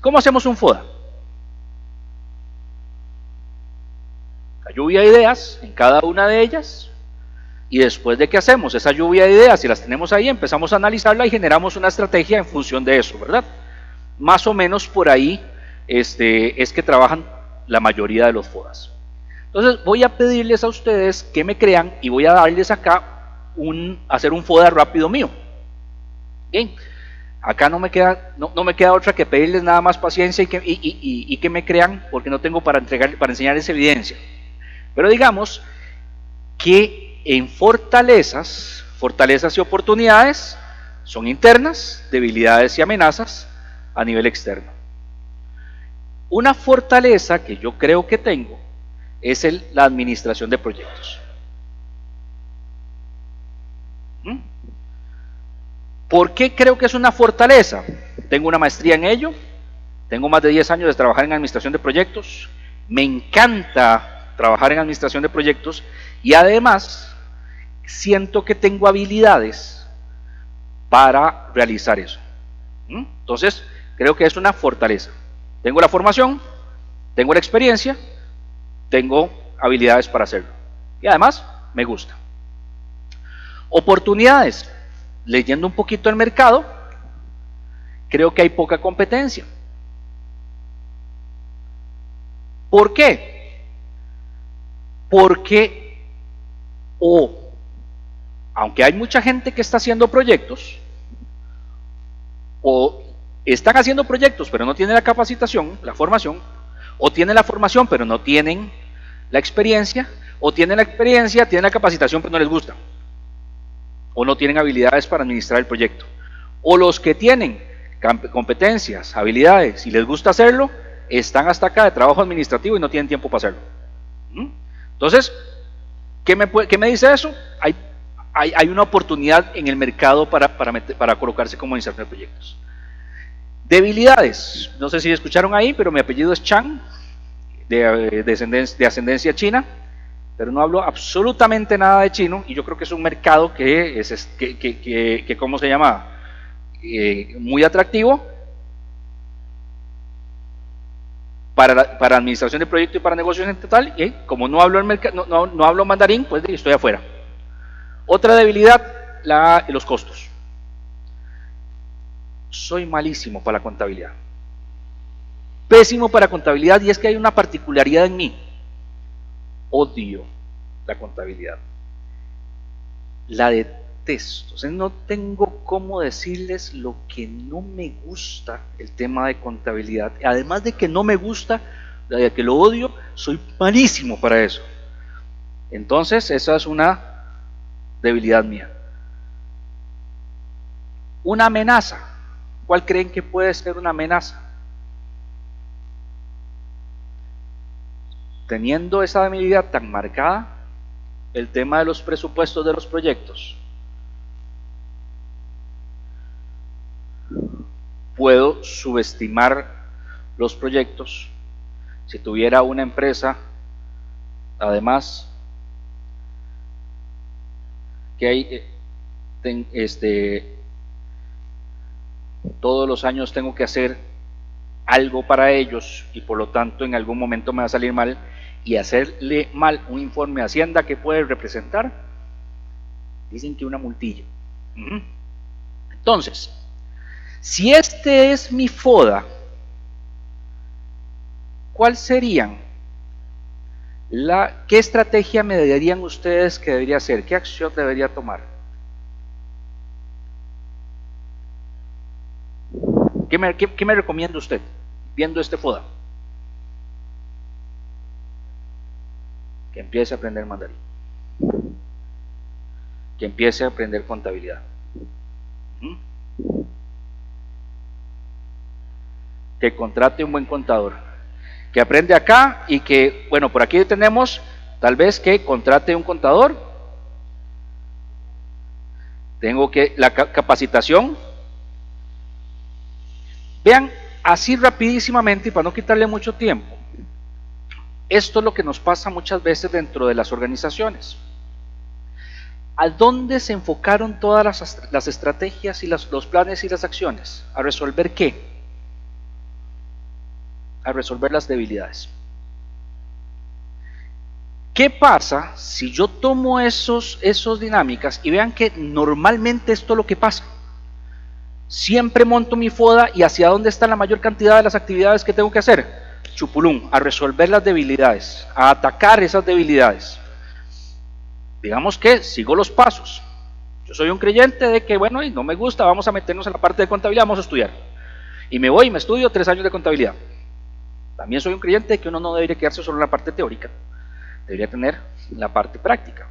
¿Cómo hacemos un FODA? La lluvia de ideas en cada una de ellas, y después de que hacemos esa lluvia de ideas y las tenemos ahí, empezamos a analizarla y generamos una estrategia en función de eso, ¿verdad? Más o menos por ahí es que trabajan la mayoría de los FODAs. Entonces voy a pedirles a ustedes que me crean y voy a darles acá hacer un FODA rápido mío. Bien, acá no me queda otra que pedirles nada más paciencia y que me crean, porque no tengo para enseñarles evidencia. Pero digamos que en fortalezas y oportunidades son internas, debilidades y amenazas a nivel externo. Una fortaleza que yo creo que tengo es la administración de proyectos. ¿Por qué creo que es una fortaleza? Tengo una maestría en ello, tengo más de 10 años de trabajar en administración de proyectos, me encanta trabajar en administración de proyectos y además siento que tengo habilidades para realizar eso. Entonces, creo que es una fortaleza. Tengo la formación, tengo la experiencia, tengo habilidades para hacerlo. Y además, me gusta. Oportunidades. Leyendo un poquito el mercado, creo que hay poca competencia. ¿Por qué? Porque aunque hay mucha gente que está haciendo proyectos, o están haciendo proyectos pero no tienen la capacitación, la formación, o tienen la formación pero no tienen la experiencia, o tienen la experiencia, tienen la capacitación pero no les gusta, o no tienen habilidades para administrar el proyecto, o los que tienen competencias, habilidades y les gusta hacerlo, están hasta acá de trabajo administrativo y no tienen tiempo para hacerlo. Entonces, ¿qué me dice eso? Hay una oportunidad en el mercado para colocarse como administrador de proyectos. Debilidades, no sé si escucharon ahí, pero mi apellido es Chang, de ascendencia china, pero no hablo absolutamente nada de chino, y yo creo que es un mercado que ¿cómo se llama? Muy atractivo para administración de proyectos y para negocios en total, y como no hablo no hablo mandarín, pues estoy afuera. Otra debilidad, los costos. Soy malísimo para la contabilidad, pésimo para contabilidad, y es que hay una particularidad en mí: odio la contabilidad, la detesto. O sea, no tengo cómo decirles lo que no me gusta el tema de contabilidad. Además de que no me gusta, de que lo odio, soy malísimo para eso. Entonces, esa es una debilidad mía. Una amenaza. ¿Cuál creen que puede ser una amenaza? Teniendo esa debilidad tan marcada, el tema de los presupuestos de los proyectos. Puedo subestimar los proyectos. Si tuviera una empresa, además, que todos los años tengo que hacer algo para ellos, y por lo tanto en algún momento me va a salir mal, y hacerle mal un informe a Hacienda, que puede representar, dicen que una multilla. Entonces, si este es mi FODA, ¿cuál serían? ¿Qué estrategia me dirían ustedes que debería hacer? ¿Qué acción debería tomar? ¿Qué me recomienda usted viendo este FODA? Que empiece a aprender mandarín, que empiece a aprender contabilidad, que contrate un buen contador, que aprende acá y que, bueno, por aquí tenemos tal vez que contrate un contador, tengo que la capacitación. Vean, así rapidísimamente y para no quitarle mucho tiempo, esto es lo que nos pasa muchas veces dentro de las organizaciones. ¿A dónde se enfocaron todas las estrategias y los planes y las acciones? ¿A resolver qué? A resolver las debilidades. ¿Qué pasa si yo tomo esos dinámicas y vean que normalmente esto es lo que pasa? Siempre monto mi FODA y hacia dónde está la mayor cantidad de las actividades que tengo que hacer. Chupulum, a resolver las debilidades, a atacar esas debilidades. Digamos que sigo los pasos. Yo soy un creyente de que, bueno, y no me gusta, vamos a meternos en la parte de contabilidad, vamos a estudiar. Y me voy y me estudio 3 años de contabilidad. También soy un creyente de que uno no debería quedarse solo en la parte teórica, debería tener la parte práctica.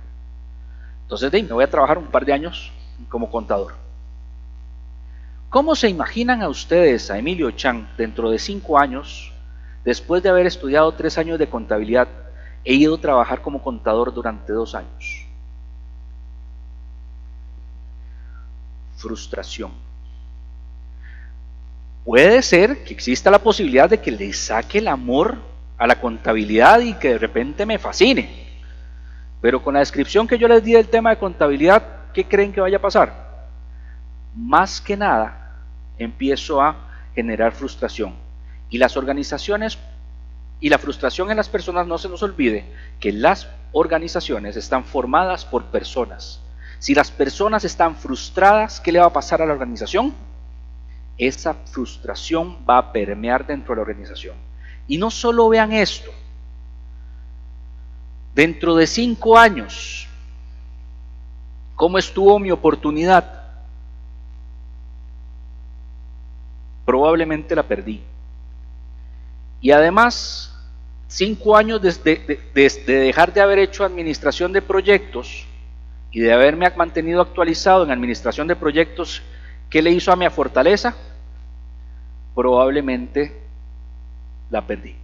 Entonces, me voy a trabajar un par de años como contador. ¿Cómo se imaginan a ustedes a Emilio Chan dentro de 5 años, después de haber estudiado 3 años de contabilidad, he ido a trabajar como contador durante 2 años? Frustración. Puede ser que exista la posibilidad de que le saque el amor a la contabilidad y que de repente me fascine, pero con la descripción que yo les di del tema de contabilidad, ¿qué creen que vaya a pasar? Más que nada, empiezo a generar frustración, y las organizaciones y la frustración en las personas, no se nos olvide que las organizaciones están formadas por personas. Si las personas están frustradas, ¿qué le va a pasar a la organización? Esa frustración va a permear dentro de la organización. Y no solo vean esto, dentro de 5 años, ¿cómo estuvo mi oportunidad? Probablemente la perdí. Y además, 5 años de dejar de haber hecho administración de proyectos y de haberme mantenido actualizado en administración de proyectos, ¿qué le hizo a mi fortaleza? Probablemente la perdí.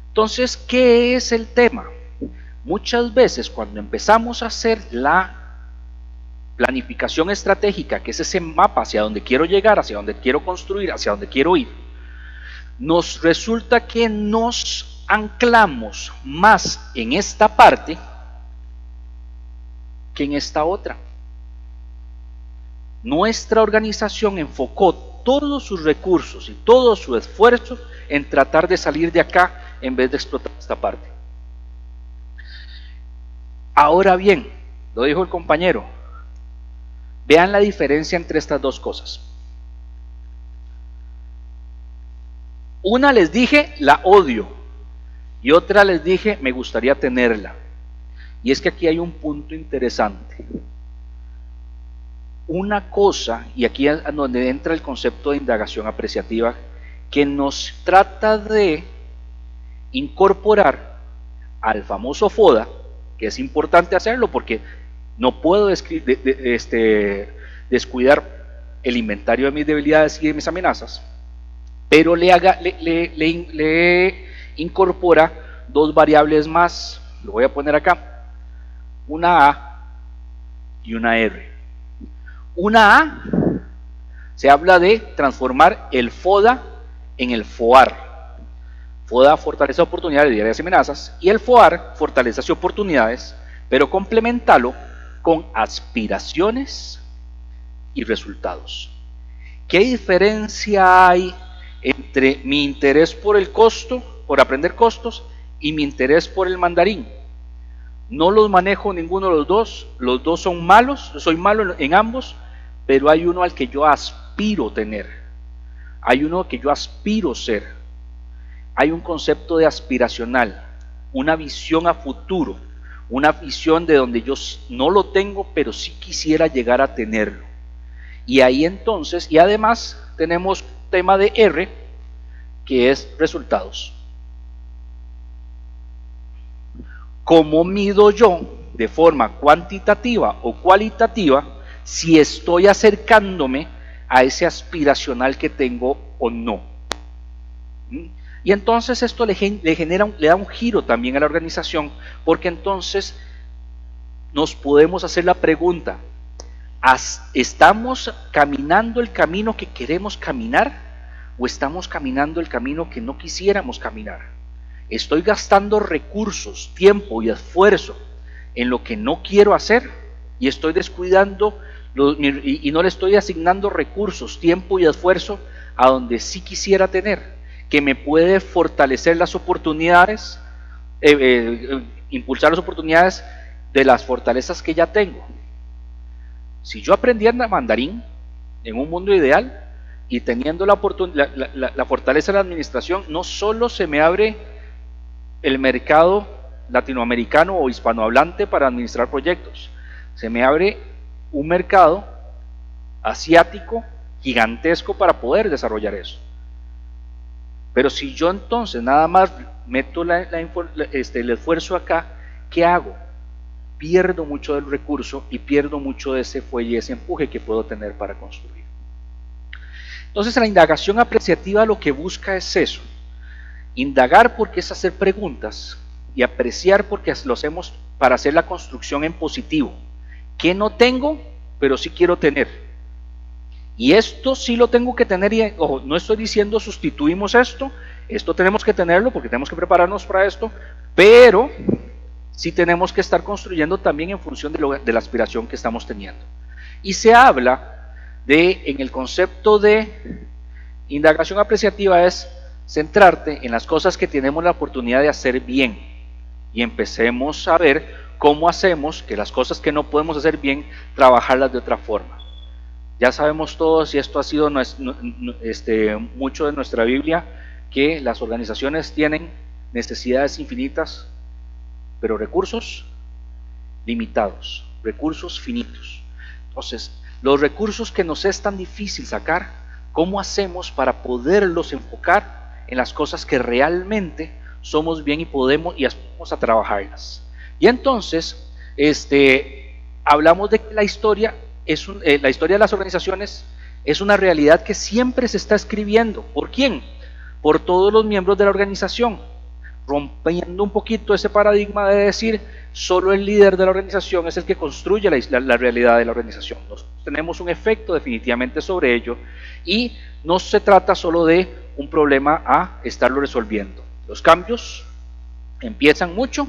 Entonces, ¿qué es el tema? Muchas veces cuando empezamos a hacer la planificación estratégica, que es ese mapa hacia donde quiero llegar, hacia donde quiero construir, hacia donde quiero ir, nos resulta que nos anclamos más en esta parte que en esta otra. Nuestra organización enfocó todos sus recursos y todo su esfuerzo en tratar de salir de acá en vez de explotar esta parte. Ahora bien, lo dijo el compañero, vean la diferencia entre estas dos cosas. Una les dije, la odio, y otra les dije, me gustaría tenerla. Y es que aquí hay un punto interesante. Una cosa, y aquí es donde entra el concepto de indagación apreciativa, que nos trata de incorporar al famoso FODA, que es importante hacerlo porque no puedo descuidar el inventario de mis debilidades y de mis amenazas, pero le incorpora 2 variables más. Lo voy a poner acá, una A y una R. Una A se habla de transformar el FODA en el FOAR. FODA, fortaleza, oportunidades, debilidades y amenazas, y el FOAR, fortalezas y oportunidades, pero complementalo con aspiraciones y resultados. ¿Qué diferencia hay entre mi interés por el costo, por aprender costos, y mi interés por el mandarín? No los manejo ninguno de los dos son malos, soy malo en ambos, pero hay uno al que yo aspiro tener, hay uno que yo aspiro ser. Hay un concepto de aspiracional, una visión a futuro, una visión de donde yo no lo tengo, pero sí quisiera llegar a tenerlo. Y ahí entonces, y además tenemos tema de R, que es resultados. ¿Cómo mido yo de forma cuantitativa o cualitativa si estoy acercándome a ese aspiracional que tengo o no? Y entonces esto le da un giro también a la organización, porque entonces nos podemos hacer la pregunta: ¿estamos caminando el camino que queremos caminar o estamos caminando el camino que no quisiéramos caminar? ¿Estoy gastando recursos, tiempo y esfuerzo en lo que no quiero hacer y estoy descuidando y no le estoy asignando recursos, tiempo y esfuerzo a donde sí quisiera tener, que me puede fortalecer las oportunidades, impulsar las oportunidades de las fortalezas que ya tengo? Si yo aprendiera mandarín en un mundo ideal y teniendo la fortaleza de la administración, no solo se me abre el mercado latinoamericano o hispanohablante para administrar proyectos, se me abre un mercado asiático gigantesco para poder desarrollar eso. Pero si yo entonces nada más meto el esfuerzo acá, ¿qué hago? Pierdo mucho del recurso y pierdo mucho de ese fuelle y ese empuje que puedo tener para construir. Entonces la indagación apreciativa lo que busca es eso: indagar porque es hacer preguntas, y apreciar porque lo hacemos para hacer la construcción en positivo. ¿Qué no tengo, pero sí quiero tener? Y esto sí lo tengo que tener, y ojo, no estoy diciendo sustituimos esto tenemos que tenerlo porque tenemos que prepararnos para esto, pero sí tenemos que estar construyendo también en función de la aspiración que estamos teniendo. Y se habla en el concepto de indagación apreciativa, es centrarte en las cosas que tenemos la oportunidad de hacer bien y empecemos a ver cómo hacemos que las cosas que no podemos hacer bien, trabajarlas de otra forma. Ya sabemos todos, y esto ha sido mucho de nuestra Biblia, que las organizaciones tienen necesidades infinitas, pero recursos limitados, recursos finitos. Entonces, los recursos que nos es tan difícil sacar, ¿cómo hacemos para poderlos enfocar en las cosas que realmente somos bien y podemos a trabajarlas? Y entonces, hablamos de que la historia de las organizaciones es una realidad que siempre se está escribiendo. ¿Por quién? Por todos los miembros de la organización, rompiendo un poquito ese paradigma de decir solo el líder de la organización es el que construye la realidad de la organización. Nosotros tenemos un efecto definitivamente sobre ello, y no se trata solo de un problema a estarlo resolviendo. Los cambios empiezan mucho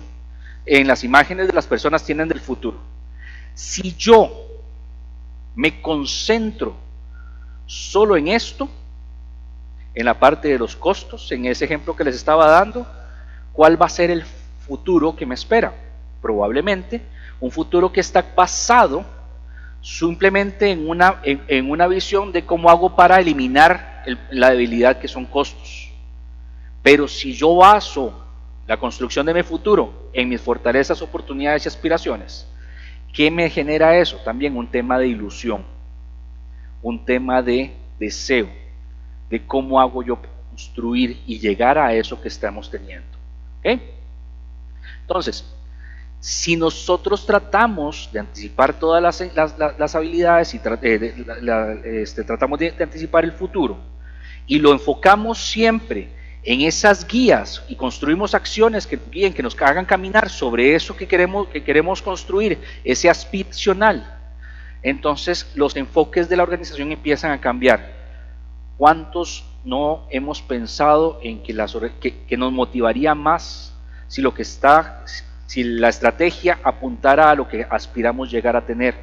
en las imágenes de las personas tienen del futuro. Si yo me concentro solo en esto, en la parte de los costos, en ese ejemplo que les estaba dando, ¿cuál va a ser el futuro que me espera? Probablemente un futuro que está basado simplemente en una visión de cómo hago para eliminar la debilidad que son costos. Pero si yo baso la construcción de mi futuro en mis fortalezas, oportunidades y aspiraciones, ¿qué me genera eso? También un tema de ilusión, un tema de deseo, de cómo hago yo para construir y llegar a eso que estamos teniendo. ¿Okay? Entonces, si nosotros tratamos de anticipar todas las habilidades y tratamos de anticipar el futuro y lo enfocamos siempre en esas guías y construimos acciones que guíen, que nos hagan caminar sobre eso que queremos construir, ese aspiracional, entonces los enfoques de la organización empiezan a cambiar. ¿Cuántos no hemos pensado en que nos motivaría más si la estrategia apuntara a lo que aspiramos llegar a tener,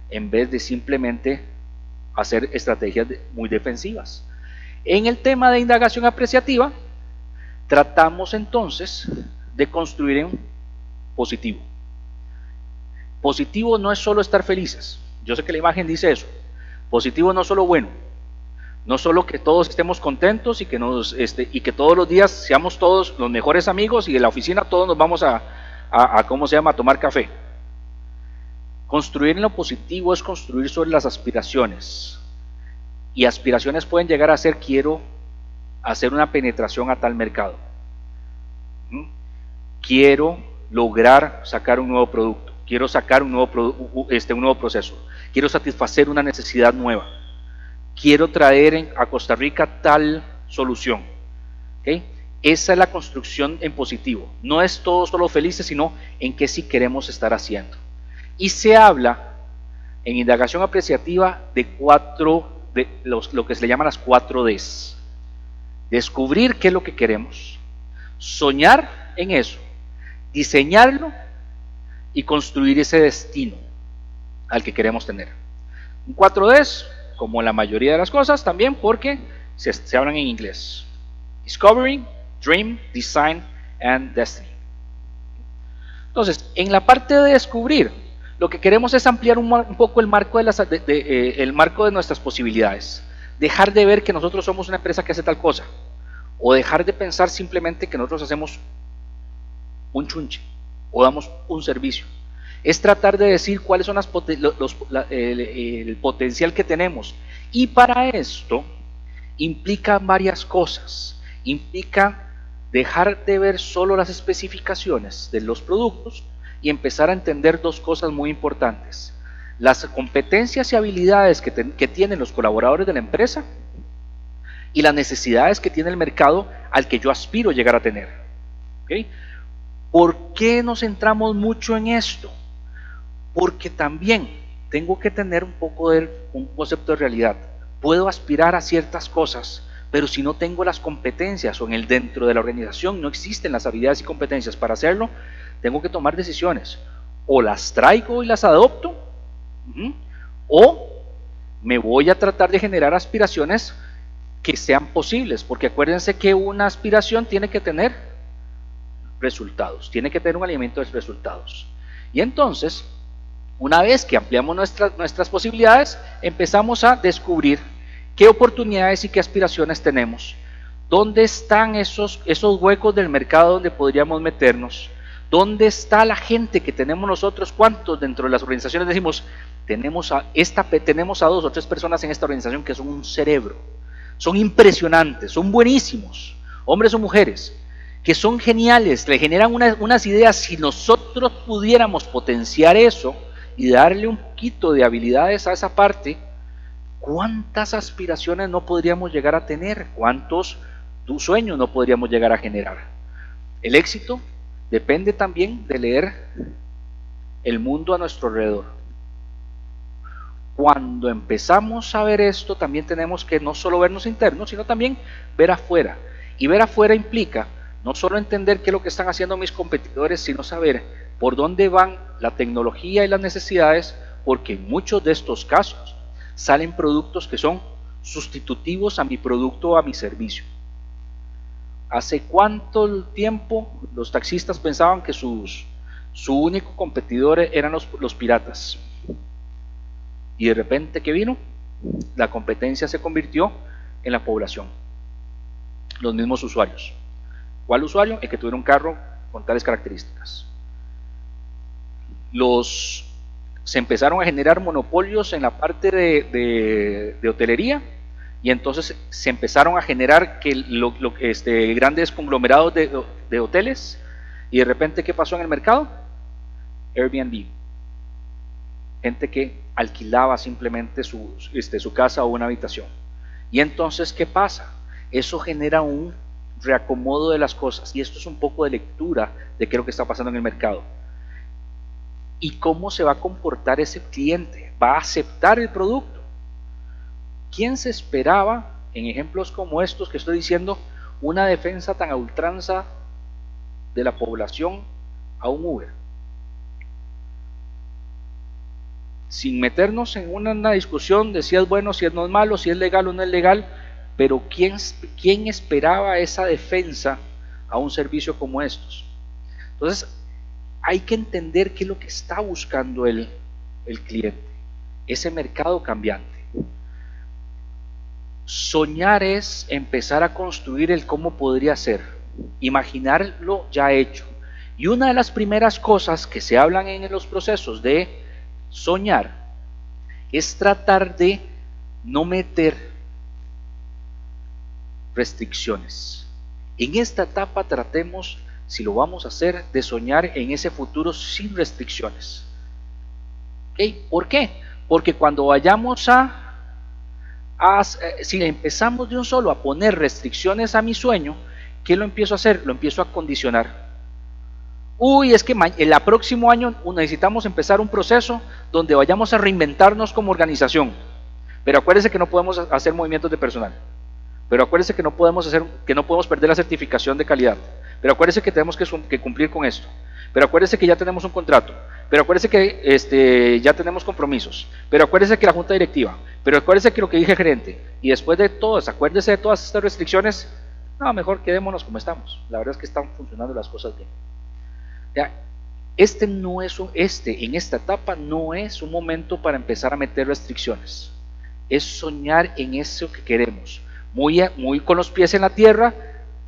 en vez de simplemente hacer estrategias muy defensivas? En el tema de indagación apreciativa, tratamos entonces de construir en positivo. Positivo no es solo estar felices. Yo sé que la imagen dice eso. Positivo no es solo bueno. No solo que todos estemos contentos y que todos los días seamos todos los mejores amigos y de la oficina todos nos vamos a tomar café. Construir en lo positivo es construir sobre las aspiraciones. Y aspiraciones pueden llegar a ser: quiero hacer una penetración a tal mercado. Quiero lograr sacar un nuevo producto. Quiero sacar un nuevo proceso. Quiero satisfacer una necesidad nueva. Quiero traer a Costa Rica tal solución. ¿Okay? Esa es la construcción en positivo. No es todo solo felices, sino en qué sí queremos estar haciendo. Y se habla en indagación apreciativa de lo que se le llama las 4Ds. Descubrir qué es lo que queremos, soñar en eso, diseñarlo y construir ese destino al que queremos tener. Un 4Ds, como la mayoría de las cosas, también porque se hablan en inglés. Discovery, Dream, Design and Destiny. Entonces, en la parte de descubrir, lo que queremos es ampliar un poco el marco el marco de nuestras posibilidades. Dejar de ver que nosotros somos una empresa que hace tal cosa, o dejar de pensar simplemente que nosotros hacemos un chunche o damos un servicio. Es tratar de decir cuáles son el potencial que tenemos, y para esto implica varias cosas. Implica dejar de ver solo las especificaciones de los productos y empezar a entender dos cosas muy importantes: las competencias y habilidades que tienen los colaboradores de la empresa y las necesidades que tiene el mercado al que yo aspiro llegar a tener. ¿Okay? ¿Por qué nos centramos mucho en esto? Porque también tengo que tener un poco de un concepto de realidad. Puedo aspirar a ciertas cosas, pero si no tengo las competencias, o dentro de la organización no existen las habilidades y competencias para hacerlo, tengo que tomar decisiones. O las traigo y las adopto, o me voy a tratar de generar aspiraciones que sean posibles, porque acuérdense que una aspiración tiene que tener resultados, tiene que tener un alineamiento de resultados. Y entonces, una vez que ampliamos nuestras posibilidades, empezamos a descubrir qué oportunidades y qué aspiraciones tenemos, dónde están esos huecos del mercado donde podríamos meternos, dónde está la gente que tenemos nosotros, cuántos dentro de las organizaciones decimos, tenemos a 2 o 3 personas en esta organización que son un cerebro, son impresionantes, son buenísimos, hombres o mujeres, que son geniales, le generan unas ideas. Si nosotros pudiéramos potenciar eso y darle un poquito de habilidades a esa parte, ¿cuántas aspiraciones no podríamos llegar a tener? ¿Cuántos sueños no podríamos llegar a generar? El éxito depende también de leer el mundo a nuestro alrededor. Cuando empezamos a ver esto, también tenemos que no solo vernos internos, sino también ver afuera. Y ver afuera implica no solo entender qué es lo que están haciendo mis competidores, sino saber por dónde van la tecnología y las necesidades, porque en muchos de estos casos salen productos que son sustitutivos a mi producto o a mi servicio. ¿Hace cuánto tiempo los taxistas pensaban que su único competidor eran los piratas? Y de repente, ¿qué vino? La competencia se convirtió en la población, los mismos usuarios. ¿Cuál usuario? El que tuviera un carro con tales características. Se empezaron a generar monopolios en la parte de hotelería, y entonces se empezaron a generar grandes conglomerados de hoteles, y de repente, ¿qué pasó en el mercado? Airbnb. Gente que alquilaba simplemente su casa o una habitación. Y entonces, ¿qué pasa? Eso genera un reacomodo de las cosas, y esto es un poco de lectura de qué es lo que está pasando en el mercado. ¿Y cómo se va a comportar ese cliente? ¿Va a aceptar el producto? ¿Quién se esperaba, en ejemplos como estos que estoy diciendo, una defensa tan a ultranza de la población a un Uber? Sin meternos en una discusión de si es bueno, si no es malo, si es legal o no es legal, pero ¿quién esperaba esa defensa a un servicio como estos? Entonces, hay que entender qué es lo que está buscando el cliente, ese mercado cambiante. Soñar es empezar a construir el cómo podría ser, imaginarlo ya hecho. Y una de las primeras cosas que se hablan en los procesos de soñar es tratar de no meter restricciones. En esta etapa tratemos, si lo vamos a hacer, de soñar en ese futuro sin restricciones. ¿Okay? ¿Por qué? Porque cuando vayamos si empezamos de un solo a poner restricciones a mi sueño, ¿qué lo empiezo a hacer? Lo empiezo a condicionar. Uy, es que el próximo año necesitamos empezar un proceso donde vayamos a reinventarnos como organización. Pero acuérdense que no podemos hacer movimientos de personal. Pero acuérdense que no podemos perder la certificación de calidad. Pero acuérdense que tenemos que cumplir con esto. Pero acuérdense que ya tenemos un contrato. Pero acuérdense que ya tenemos compromisos. Pero acuérdense que la junta directiva. Pero acuérdense que lo que dije el gerente. Y después de todas, acuérdense de todas estas restricciones. No, mejor quedémonos como estamos. La verdad es que están funcionando las cosas bien. Ya, en esta etapa no es un momento para empezar a meter restricciones. Es soñar en eso que queremos. Muy con los pies en la tierra,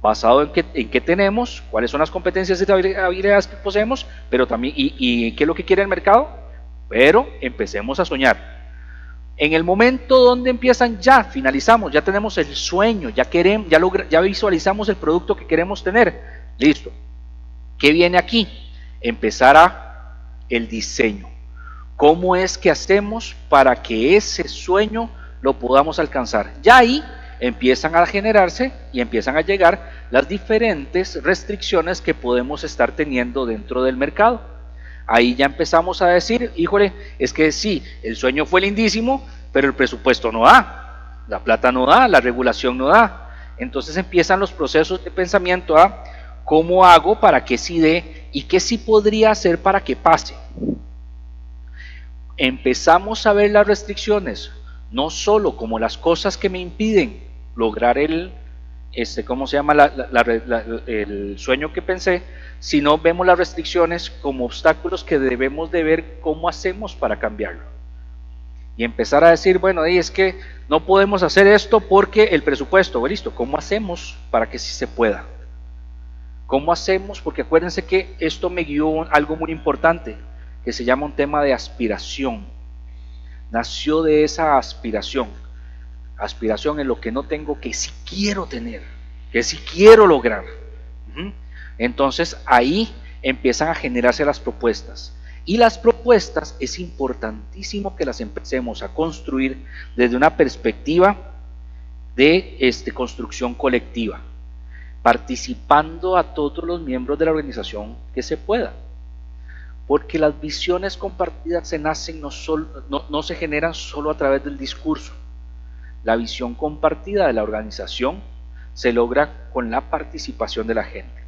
basado en qué tenemos, cuáles son las competencias y habilidades que poseemos, pero también y qué es lo que quiere el mercado. Pero empecemos a soñar. En el momento donde empiezan, ya finalizamos, ya tenemos el sueño, ya visualizamos el producto que queremos tener. Listo. ¿Qué viene aquí? Empezar el diseño. ¿Cómo es que hacemos para que ese sueño lo podamos alcanzar? Ya ahí empiezan a generarse y empiezan a llegar las diferentes restricciones que podemos estar teniendo dentro del mercado. Ahí ya empezamos a decir, híjole, es que sí, el sueño fue lindísimo, pero el presupuesto no da, la plata no da, la regulación no da. Entonces empiezan los procesos de pensamiento a cómo hago para que sí dé y qué sí podría hacer para que pase. Empezamos a ver las restricciones, no solo como las cosas que me impiden lograr el sueño que pensé, sino vemos las restricciones como obstáculos que debemos de ver cómo hacemos para cambiarlo. Y empezar a decir, bueno, es que no podemos hacer esto porque el presupuesto, listo, ¿cómo hacemos para que sí se pueda? ¿Cómo hacemos? Porque acuérdense que esto me guió algo muy importante, que se llama un tema de aspiración. Nació de esa aspiración. Aspiración en lo que no tengo, que sí quiero tener, que sí quiero lograr. Entonces ahí empiezan a generarse las propuestas. Y las propuestas es importantísimo que las empecemos a construir desde una perspectiva de construcción colectiva, participando a todos los miembros de la organización que se pueda. Porque las visiones compartidas no se generan solo a través del discurso. La visión compartida de la organización se logra con la participación de la gente.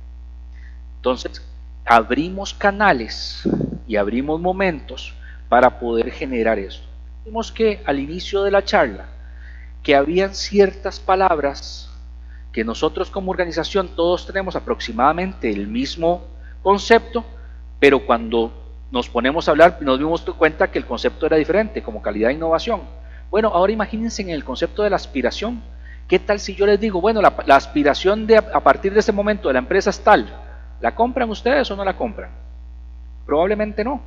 Entonces, abrimos canales y abrimos momentos para poder generar esto. Vimos que al inicio de la charla, que habían ciertas palabras que nosotros como organización todos tenemos aproximadamente el mismo concepto, pero cuando nos ponemos a hablar nos dimos cuenta que el concepto era diferente, como calidad e innovación. Bueno, ahora imagínense en el concepto de la aspiración. ¿Qué tal si yo les digo, bueno, la aspiración a partir de ese momento de la empresa es tal? ¿La compran ustedes o no la compran? Probablemente no.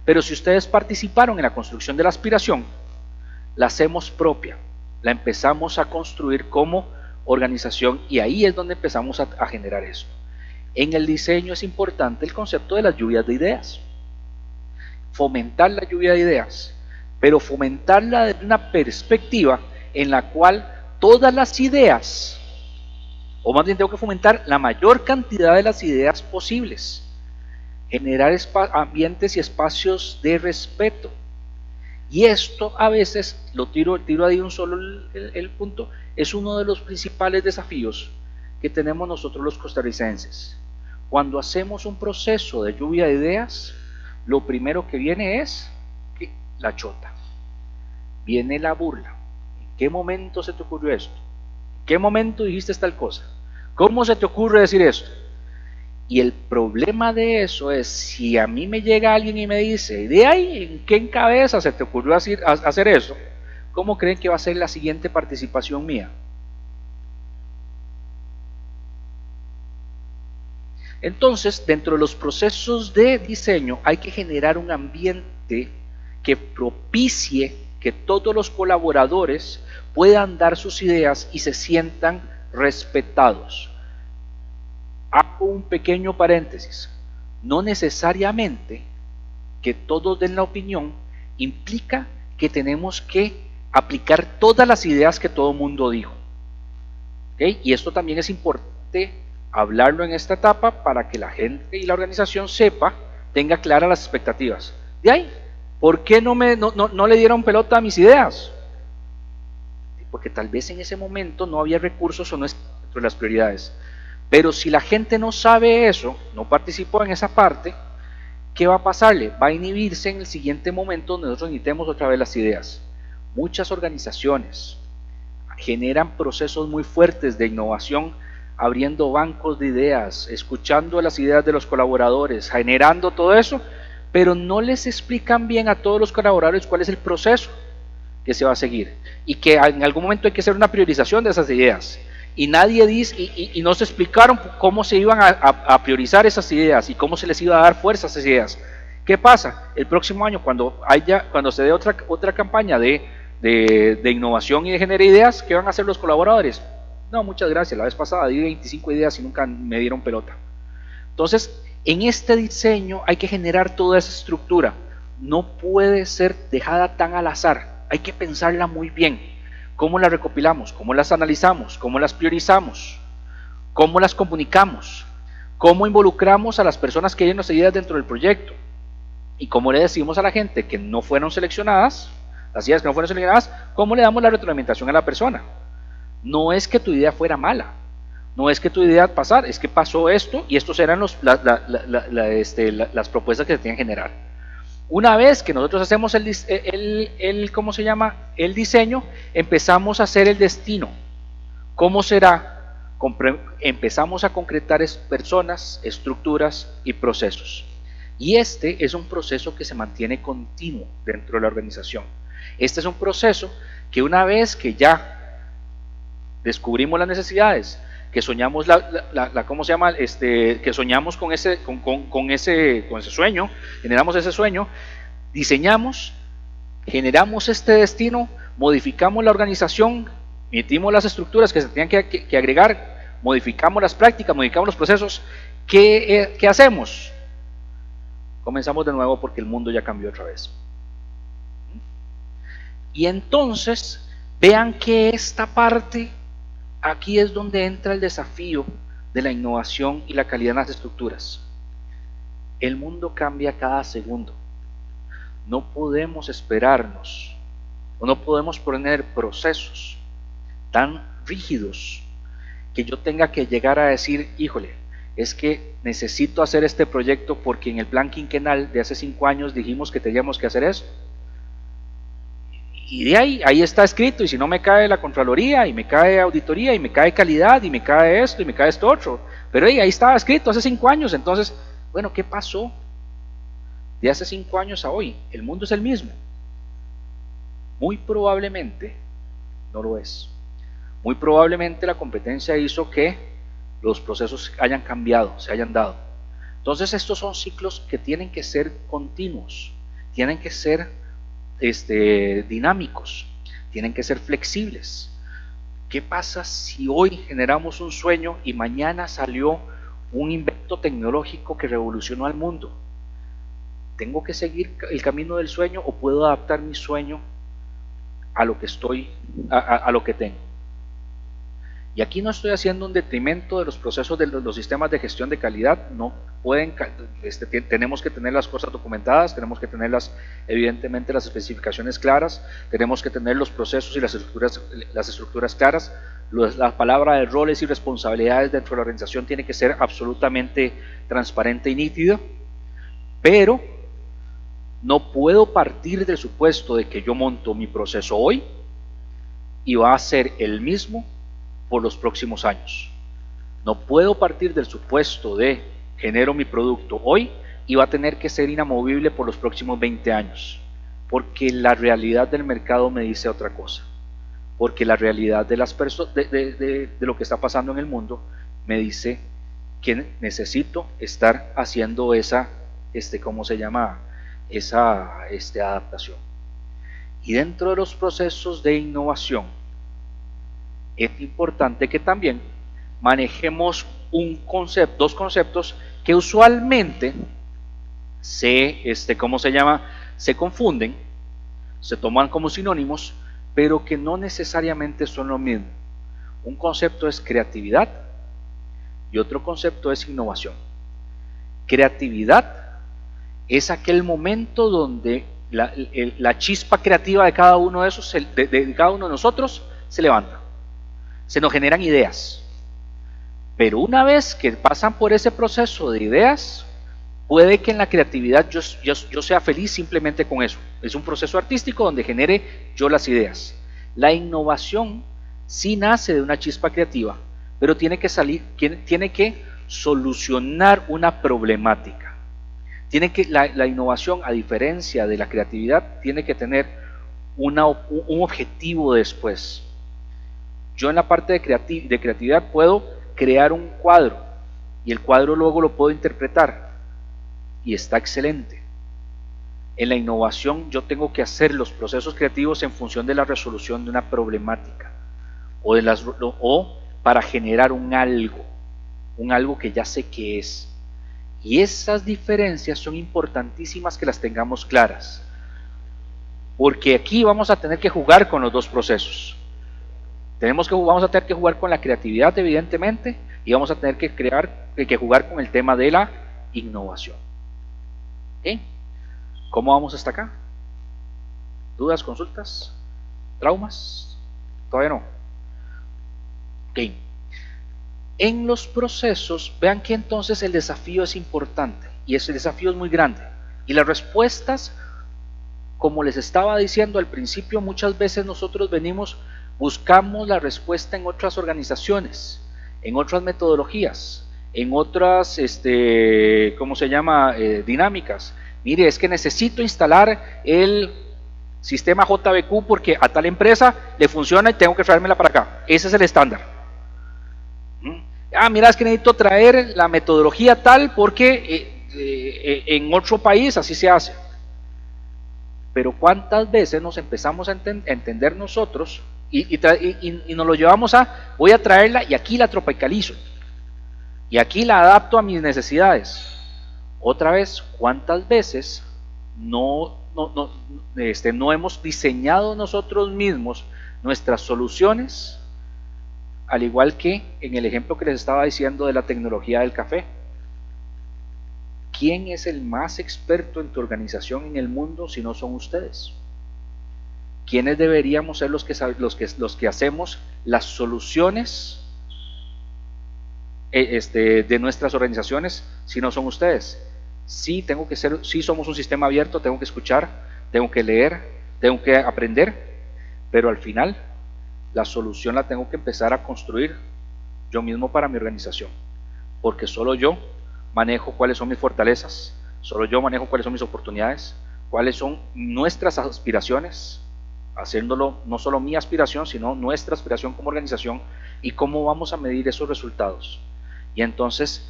Pero si ustedes participaron en la construcción de la aspiración, la hacemos propia, la empezamos a construir como organización y ahí es donde empezamos a generar esto. En el diseño es importante el concepto de las lluvias de ideas. Fomentar la lluvia de ideas, pero fomentarla desde una perspectiva en la cual todas las ideas, o más bien tengo que fomentar la mayor cantidad de las ideas posibles, generar ambientes y espacios de respeto. Y esto a veces, lo tiro ahí un solo el punto, es uno de los principales desafíos que tenemos nosotros los costarricenses. Cuando hacemos un proceso de lluvia de ideas, lo primero que viene es la chota, viene la burla. ¿En qué momento se te ocurrió esto? ¿En qué momento dijiste tal cosa? ¿Cómo se te ocurre decir esto? Y el problema de eso es, si a mí me llega alguien y me dice, de ahí, ¿en qué cabeza se te ocurrió hacer eso? ¿Cómo creen que va a ser la siguiente participación mía? Entonces, dentro de los procesos de diseño hay que generar un ambiente que propicie que todos los colaboradores puedan dar sus ideas y se sientan respetados. Hago un pequeño paréntesis. No necesariamente que todos den la opinión implica que tenemos que aplicar todas las ideas que todo el mundo dijo. ¿Okay? Y esto también es importante hablarlo en esta etapa para que la gente y la organización sepa, tenga claras las expectativas. De ahí, ¿por qué no le dieron pelota a mis ideas? Porque tal vez en ese momento no había recursos o no estaba dentro de las prioridades. Pero si la gente no sabe eso, no participó en esa parte, ¿qué va a pasarle? Va a inhibirse en el siguiente momento donde nosotros necesitemos otra vez las ideas. Muchas organizaciones generan procesos muy fuertes de innovación, abriendo bancos de ideas, escuchando las ideas de los colaboradores, generando todo eso, pero no les explican bien a todos los colaboradores cuál es el proceso que se va a seguir y que en algún momento hay que hacer una priorización de esas ideas. Y nadie dice, y no se explicaron cómo se iban a priorizar esas ideas y cómo se les iba a dar fuerza a esas ideas. ¿Qué pasa? El próximo año, cuando se dé otra campaña de innovación y de generar ideas, ¿qué van a hacer los colaboradores? No, muchas gracias, la vez pasada di 25 ideas y nunca me dieron pelota. Entonces, en este diseño hay que generar toda esa estructura. No puede ser dejada tan al azar, hay que pensarla muy bien. ¿Cómo las recopilamos? ¿Cómo las analizamos? ¿Cómo las priorizamos? ¿Cómo las comunicamos? ¿Cómo involucramos a las personas que tienen las ideas dentro del proyecto? ¿Y cómo le decimos a la gente que no fueron seleccionadas, las ideas que no fueron seleccionadas, cómo le damos la retroalimentación a la persona? No es que tu idea fuera mala, no es que tu idea pasara, es que pasó esto y estos eran las propuestas que se tenían que generar. Una vez que nosotros hacemos ¿cómo se llama? El diseño, empezamos a hacer el destino. ¿Cómo será? Empezamos a concretar personas, estructuras y procesos. Y este es un proceso que se mantiene continuo dentro de la organización. Este es un proceso que una vez que ya descubrimos las necesidades, que soñamos ¿cómo se llama? Que soñamos con ese sueño, generamos ese sueño, diseñamos, generamos este destino, modificamos la organización, metimos las estructuras que se tenían que agregar, modificamos las prácticas, modificamos los procesos. ¿Qué hacemos? Comenzamos de nuevo porque el mundo ya cambió otra vez. Y entonces, vean que esta parte, aquí es donde entra el desafío de la innovación y la calidad en las estructuras. El mundo cambia cada segundo. No podemos esperarnos, o no podemos poner procesos tan rígidos que yo tenga que llegar a decir, híjole, es que necesito hacer este proyecto porque en el plan quinquenal de hace 5 años dijimos que teníamos que hacer eso. Y de ahí está escrito, y si no me cae la Contraloría, y me cae auditoría, y me cae calidad, y me cae esto, y me cae esto otro. Pero ahí estaba escrito hace 5 años, entonces, bueno, ¿qué pasó? De hace 5 años a hoy, el mundo es el mismo. Muy probablemente no lo es. Muy probablemente la competencia hizo que los procesos hayan cambiado, se hayan dado. Entonces estos son ciclos que tienen que ser continuos, tienen que ser dinámicos, tienen que ser flexibles. ¿Qué pasa si hoy generamos un sueño y mañana salió un invento tecnológico que revolucionó al mundo? ¿Tengo que seguir el camino del sueño o puedo adaptar mi sueño a lo que a lo que tengo? Y aquí no estoy haciendo un detrimento de los procesos de los sistemas de gestión de calidad. No pueden, tenemos que tener las cosas documentadas, tenemos que tener evidentemente las especificaciones claras, tenemos que tener los procesos y las estructuras claras. La palabra de roles y responsabilidades dentro de la organización tiene que ser absolutamente transparente y nítida, pero no puedo partir del supuesto de que yo monto mi proceso hoy y va a ser el mismo por los próximos años. No puedo partir del supuesto de genero mi producto hoy y va a tener que ser inamovible por los próximos 20 años, porque la realidad del mercado me dice otra cosa, porque la realidad de las personas, de lo que está pasando en el mundo, me dice que necesito estar haciendo esa, ¿cómo se llama? Esa adaptación. Y dentro de los procesos de innovación, es importante que también manejemos dos conceptos que usualmente ¿cómo se llama? Se confunden, se toman como sinónimos, pero que no necesariamente son lo mismo. Un concepto es creatividad y otro concepto es innovación. Creatividad es aquel momento donde la chispa creativa de cada uno de cada uno de nosotros se levanta. Se nos generan ideas. Pero una vez que pasan por ese proceso de ideas, puede que en la creatividad yo sea feliz simplemente con eso. Es un proceso artístico donde genere yo las ideas. La innovación sí nace de una chispa creativa, pero tiene que solucionar una problemática. La innovación, a diferencia de la creatividad, tiene que tener un objetivo después. Yo en la parte de creatividad puedo crear un cuadro y el cuadro luego lo puedo interpretar y está excelente. En la innovación yo tengo que hacer los procesos creativos en función de la resolución de una problemática o para generar un algo que ya sé qué es. Y esas diferencias son importantísimas que las tengamos claras, porque aquí vamos a tener que jugar con los dos procesos. Vamos a tener que jugar con la creatividad, evidentemente, y vamos a tener que jugar con el tema de la innovación. ¿Okay? ¿Cómo vamos hasta acá? ¿Dudas, consultas, traumas? Todavía no. Okay. En los procesos, vean que entonces el desafío es importante y ese desafío es muy grande. Y las respuestas, como les estaba diciendo al principio, muchas veces nosotros buscamos la respuesta en otras organizaciones, en otras metodologías, en otras, dinámicas. Mire, es que necesito instalar el sistema JBQ porque a tal empresa le funciona y tengo que traérmela para acá. Ese es el estándar. Mira, es que necesito traer la metodología tal porque en otro país así se hace. Pero ¿cuántas veces nos empezamos a entender nosotros y nos lo llevamos voy a traerla y aquí la tropicalizo y aquí la adapto a mis necesidades? Otra vez, ¿cuántas veces no hemos diseñado nosotros mismos nuestras soluciones? Al igual que en el ejemplo que les estaba diciendo de la tecnología del café. ¿Quién es el más experto en tu organización en el mundo si no son ustedes? ¿Quiénes deberíamos ser los que hacemos las soluciones de nuestras organizaciones si no son ustedes? Sí, somos un sistema abierto, tengo que escuchar, tengo que leer, tengo que aprender, pero al final la solución la tengo que empezar a construir yo mismo para mi organización, porque solo yo manejo cuáles son mis fortalezas, solo yo manejo cuáles son mis oportunidades, cuáles son nuestras aspiraciones, haciéndolo no solo mi aspiración, sino nuestra aspiración como organización y cómo vamos a medir esos resultados. Y entonces,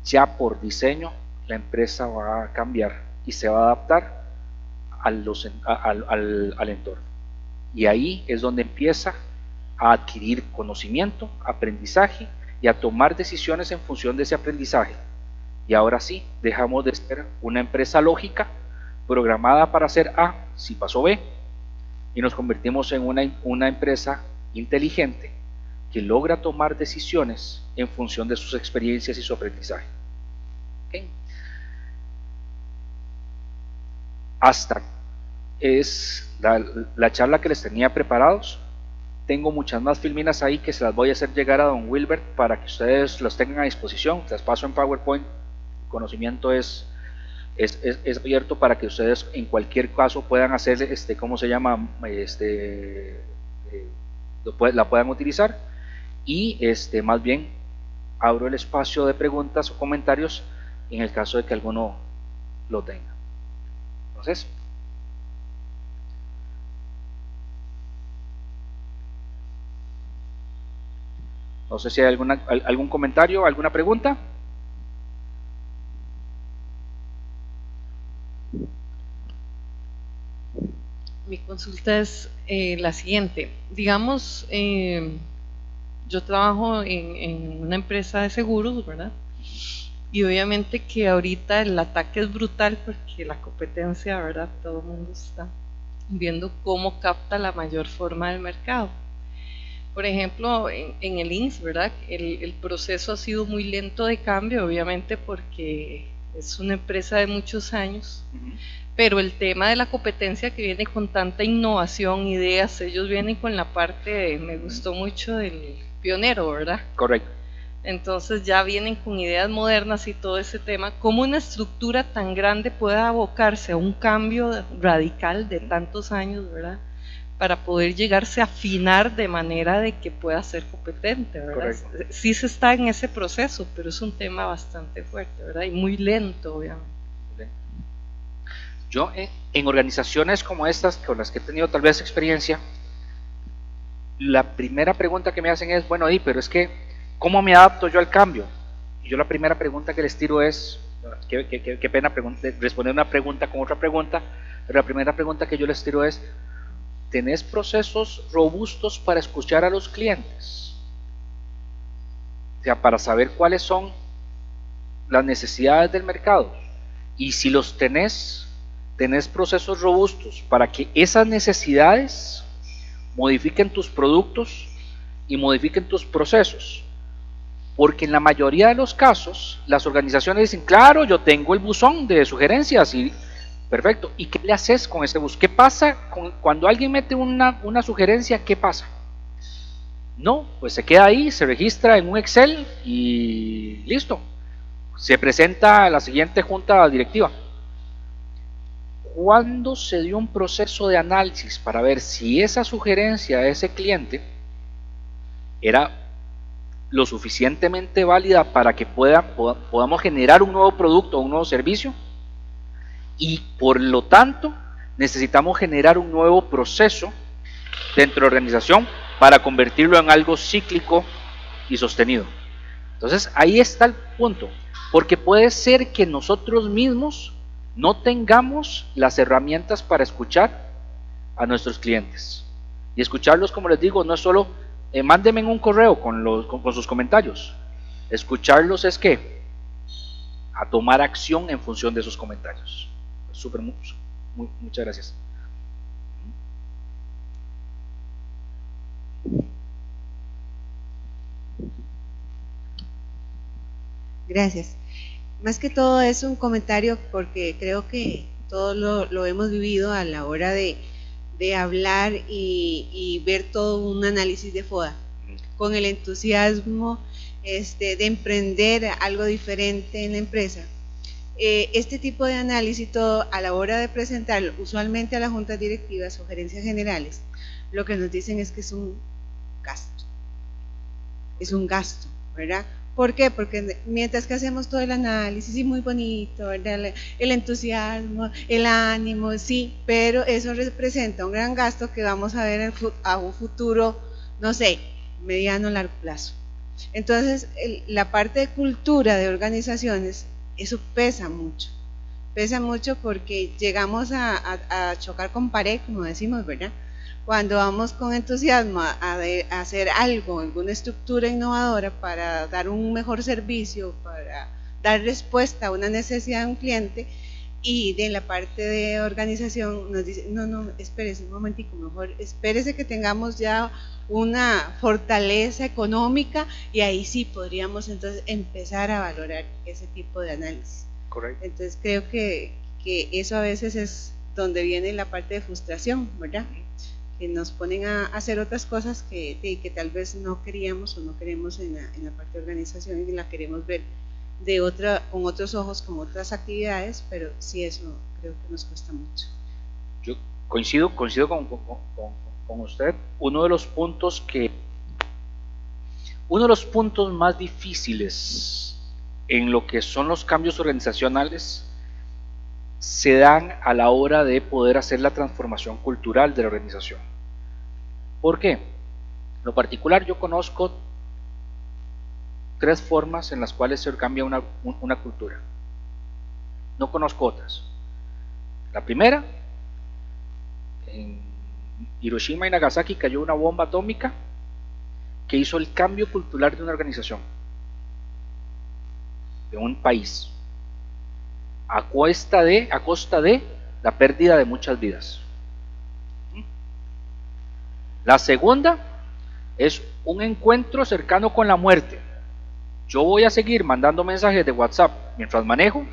ya por diseño, la empresa va a cambiar y se va a adaptar al entorno. Y ahí es donde empieza a adquirir conocimiento, aprendizaje y a tomar decisiones en función de ese aprendizaje. Y ahora sí, dejamos de ser una empresa lógica, programada para hacer A si pasó B, y nos convertimos en una empresa inteligente que logra tomar decisiones en función de sus experiencias y su aprendizaje. ¿Okay? Hasta es la charla que les tenía preparados. Tengo muchas más filminas ahí que se las voy a hacer llegar a don Wilbert para que ustedes las tengan a disposición. Las paso en PowerPoint. El conocimiento es abierto para que ustedes en cualquier caso puedan hacer la puedan utilizar, y más bien abro el espacio de preguntas o comentarios en el caso de que alguno lo tenga. Entonces, no sé si hay algún comentario, alguna pregunta. Mi consulta es la siguiente. Digamos, yo trabajo en una empresa de seguros, ¿verdad? Y obviamente que ahorita el ataque es brutal porque la competencia, ¿verdad? Todo el mundo está viendo cómo capta la mayor forma del mercado. Por ejemplo, en el INS, ¿verdad? El proceso ha sido muy lento de cambio, obviamente porque es una empresa de muchos años, pero el tema de la competencia que viene con tanta innovación, ideas, ellos vienen con la parte, me gustó mucho del pionero, ¿verdad? Correcto. Entonces ya vienen con ideas modernas y todo ese tema. ¿Cómo una estructura tan grande puede abocarse a un cambio radical de tantos años, ¿verdad? Para poder llegarse a afinar de manera de que pueda ser competente, ¿verdad? Correcto. Sí se está en ese proceso, pero es un tema bastante fuerte, ¿verdad? Y muy lento, obviamente. Yo en organizaciones como estas, con las que he tenido tal vez experiencia, la primera pregunta que me hacen es, bueno, pero es que, ¿cómo me adapto yo al cambio? Y yo la primera pregunta que les tiro es, qué pena responder una pregunta con otra pregunta, pero la primera pregunta que yo les tiro es, ¿tenés procesos robustos para escuchar a los clientes? O sea, para saber cuáles son las necesidades del mercado. Y si los tenés procesos robustos para que esas necesidades modifiquen tus productos y modifiquen tus procesos. Porque en la mayoría de los casos, las organizaciones dicen, claro, yo tengo el buzón de sugerencias y perfecto. ¿Y qué le haces con ese buzón? ¿Qué pasa cuando alguien mete una sugerencia? ¿Qué pasa? No, pues se queda ahí, se registra en un Excel y listo. Se presenta a la siguiente junta directiva. ¿Cuándo se dio un proceso de análisis para ver si esa sugerencia de ese cliente era lo suficientemente válida para que podamos generar un nuevo producto o un nuevo servicio? Y por lo tanto necesitamos generar un nuevo proceso dentro de la organización para convertirlo en algo cíclico y sostenido. Entonces ahí está el punto, porque puede ser que nosotros mismos no tengamos las herramientas para escuchar a nuestros clientes. Y escucharlos, como les digo, no es solo mándenme en un correo con sus comentarios. Escucharlos es que a tomar acción en función de esos comentarios. Muchas gracias. Gracias. Más que todo es un comentario porque creo que todos lo hemos vivido a la hora de hablar y ver todo un análisis de FODA, con el entusiasmo de emprender algo diferente en la empresa. Este tipo de análisis todo a la hora de presentarlo, usualmente a las juntas directivas o gerencias generales, lo que nos dicen es que es un gasto, ¿verdad? ¿Por qué? Porque mientras que hacemos todo el análisis y muy bonito, ¿verdad? El entusiasmo, el ánimo, sí, pero eso representa un gran gasto que vamos a ver a un futuro, no sé, mediano o largo plazo. Entonces, la parte de cultura de organizaciones, eso pesa mucho porque llegamos a chocar con pared, como decimos, ¿verdad? Cuando vamos con entusiasmo a hacer algo, alguna estructura innovadora para dar un mejor servicio, para dar respuesta a una necesidad de un cliente, y de la parte de organización nos dice, no, espérese un momentico, mejor espérese que tengamos ya una fortaleza económica y ahí sí podríamos entonces empezar a valorar ese tipo de análisis. Correcto. Entonces creo que eso a veces es donde viene la parte de frustración, ¿verdad? Que nos ponen a hacer otras cosas que tal vez no queríamos o no queremos en la parte de organización y la queremos ver con otros ojos, con otras actividades, pero sí, eso creo que nos cuesta mucho. Yo coincido con usted. Uno de los puntos más difíciles en lo que son los cambios organizacionales se dan a la hora de poder hacer la transformación cultural de la organización. ¿Por qué? En lo particular, yo conozco 3 formas en las cuales se cambia una cultura. No conozco otras. La primera, en Hiroshima y Nagasaki cayó una bomba atómica que hizo el cambio cultural de una organización, de un país, a costa de la pérdida de muchas vidas. La segunda es un encuentro cercano con la muerte. Yo voy a seguir mandando mensajes de WhatsApp mientras manejo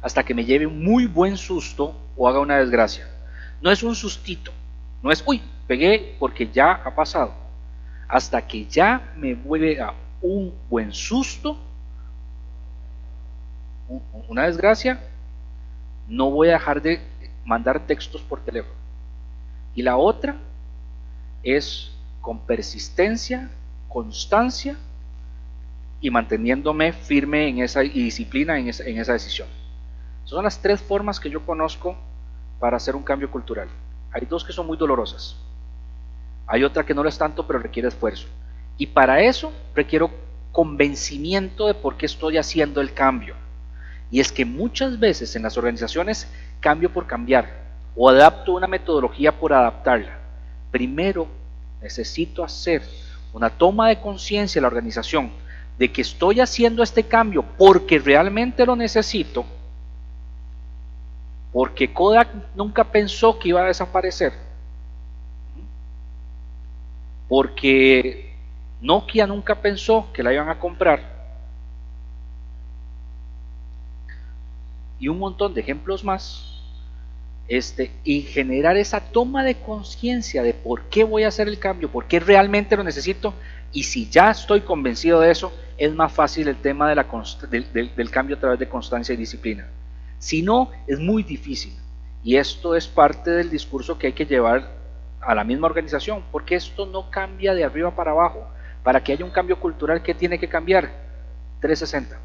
hasta que me lleve un muy buen susto o haga una desgracia. No es un sustito, no es, uy, pegué porque ya ha pasado. Hasta que ya me vuelve a un buen susto, una desgracia, no voy a dejar de mandar textos por teléfono. Y la otra es con persistencia, constancia y manteniéndome firme en esa y disciplina en esa decisión. Son las 3 formas que yo conozco para hacer un cambio cultural. Hay 2 que son muy dolorosas. Hay otra que no lo es tanto, pero requiere esfuerzo. Y para eso requiero convencimiento de por qué estoy haciendo el cambio. Y es que muchas veces en las organizaciones cambio por cambiar o adapto una metodología por adaptarla. Primero necesito hacer una toma de conciencia en la organización de que estoy haciendo este cambio porque realmente lo necesito, porque Kodak nunca pensó que iba a desaparecer, porque Nokia nunca pensó que la iban a comprar, y un montón de ejemplos más, y generar esa toma de conciencia de por qué voy a hacer el cambio, por qué realmente lo necesito, y si ya estoy convencido de eso, es más fácil el tema del cambio a través de constancia y disciplina. Si no, es muy difícil, y esto es parte del discurso que hay que llevar a la misma organización, porque esto no cambia de arriba para abajo. Para que haya un cambio cultural, ¿qué tiene que cambiar? 360.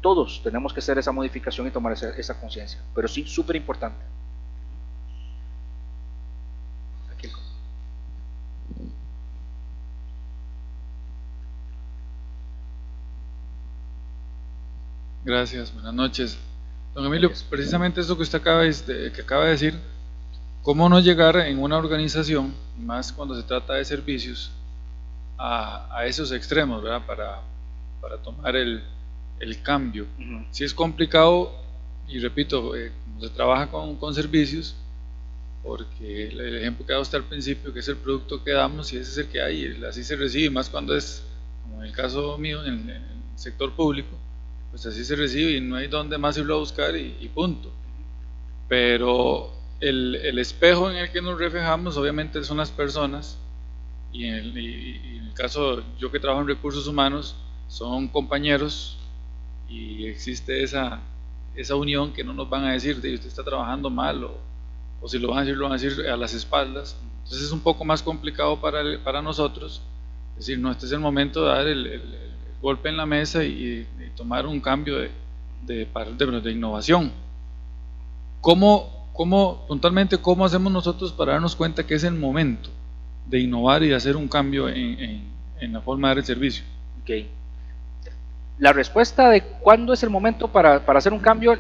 Todos tenemos que hacer esa modificación y tomar esa conciencia, pero sí, súper importante. Gracias, buenas noches. Don Emilio, precisamente esto que usted acaba de decir, ¿cómo no llegar en una organización, más cuando se trata de servicios, a esos extremos, ¿verdad? Para tomar el cambio? Si es complicado, y repito, como se trabaja con servicios, porque el ejemplo que da usted al principio, que es el producto que damos, y ese es el que hay, y así se recibe, más cuando es, como en el caso mío, en el sector público, pues así se recibe y no hay dónde más irlo a buscar y punto. Pero el espejo en el que nos reflejamos obviamente son las personas, y en el caso, yo que trabajo en recursos humanos, son compañeros, y existe esa unión que no nos van a decir de usted está trabajando mal, o si lo van a decir a las espaldas. Entonces es un poco más complicado para nosotros decir, no, este es el momento de dar el golpe en la mesa y tomar un cambio de innovación. Puntualmente, ¿cómo hacemos nosotros para darnos cuenta que es el momento de innovar y de hacer un cambio en la forma de dar el servicio? Okay. La respuesta de cuándo es el momento para hacer un cambio,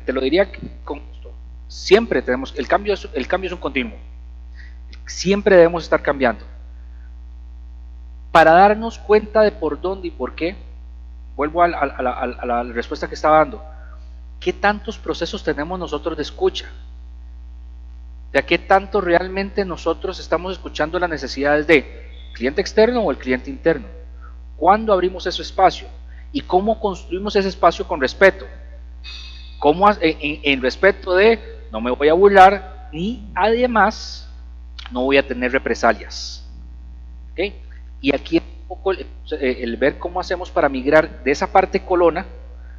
te lo diría con gusto. Siempre tenemos, el cambio es un continuo. Siempre debemos estar cambiando. Para darnos cuenta de por dónde y por qué, vuelvo a la respuesta que estaba dando. ¿Qué tantos procesos tenemos nosotros de escucha? ¿De qué tanto realmente nosotros estamos escuchando las necesidades del cliente externo o el cliente interno? ¿Cuándo abrimos ese espacio? ¿Y cómo construimos ese espacio con respeto? ¿Cómo en respeto de no me voy a burlar ni además no voy a tener represalias? ¿Okay? Y aquí un poco el ver cómo hacemos para migrar de esa parte colona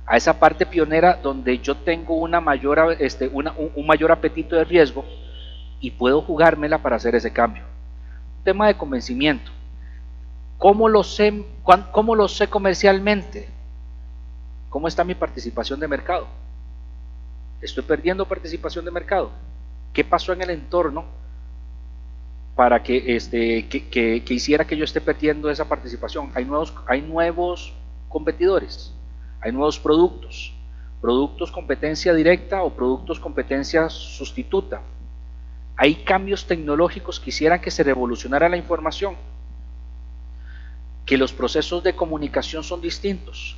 a esa parte pionera donde yo tengo un mayor apetito de riesgo y puedo jugármela para hacer ese cambio. Un tema de convencimiento. ¿Cómo lo sé comercialmente? ¿Cómo está mi participación de mercado? ¿Estoy perdiendo participación de mercado? ¿Qué pasó en el entorno para que hiciera que yo esté perdiendo esa participación? Hay nuevos competidores, hay nuevos productos competencia directa o productos competencia sustituta. Hay cambios tecnológicos que hicieran que se revolucionara la información, que los procesos de comunicación son distintos.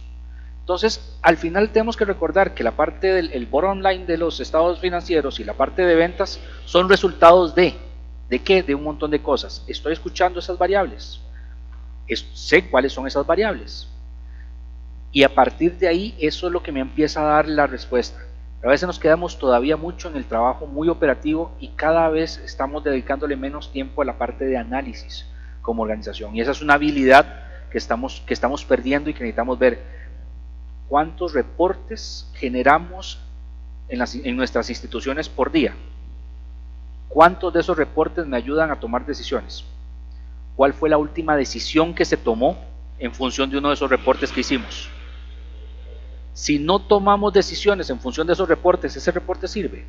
Entonces, al final tenemos que recordar que la parte del bottom line de los estados financieros y la parte de ventas son resultados ¿de qué? De un montón de cosas. Estoy escuchando esas variables. sé cuáles son esas variables. Y a partir de ahí, eso es lo que me empieza a dar la respuesta. A veces nos quedamos todavía mucho en el trabajo muy operativo y cada vez estamos dedicándole menos tiempo a la parte de análisis como organización. Y esa es una habilidad que estamos perdiendo y que necesitamos ver cuántos reportes generamos en nuestras instituciones por día. ¿Cuántos de esos reportes me ayudan a tomar decisiones? ¿Cuál fue la última decisión que se tomó en función de uno de esos reportes que hicimos? Si no tomamos decisiones en función de esos reportes, ¿ese reporte sirve?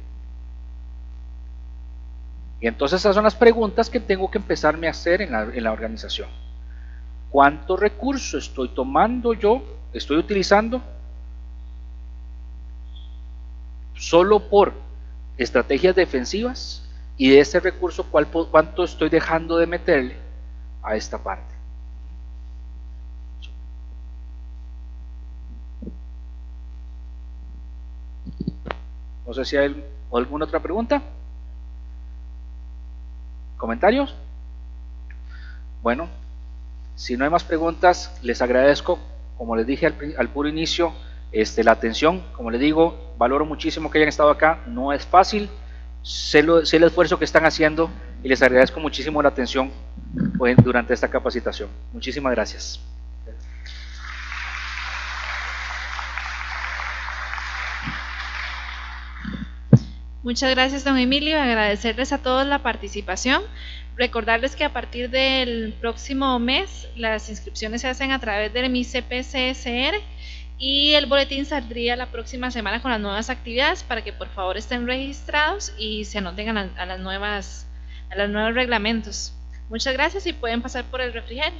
Y entonces esas son las preguntas que tengo que empezarme a hacer en la organización. ¿Cuántos recursos estoy tomando yo, estoy utilizando solo por estrategias defensivas? Y de ese recurso, ¿cuánto estoy dejando de meterle a esta parte? No sé si hay alguna otra pregunta. ¿Comentarios? Bueno, si no hay más preguntas, les agradezco, como les dije al puro inicio, la atención. Como les digo, valoro muchísimo que hayan estado acá. No es fácil, sé el esfuerzo que están haciendo y les agradezco muchísimo la atención durante esta capacitación. Muchísimas gracias. Muchas gracias, don Emilio. Agradecerles a todos la participación. Recordarles que a partir del próximo mes las inscripciones se hacen a través del MICPCSR y el boletín saldría la próxima semana con las nuevas actividades para que por favor estén registrados y se anoten a los nuevos reglamentos. Muchas gracias y pueden pasar por el refrigerio,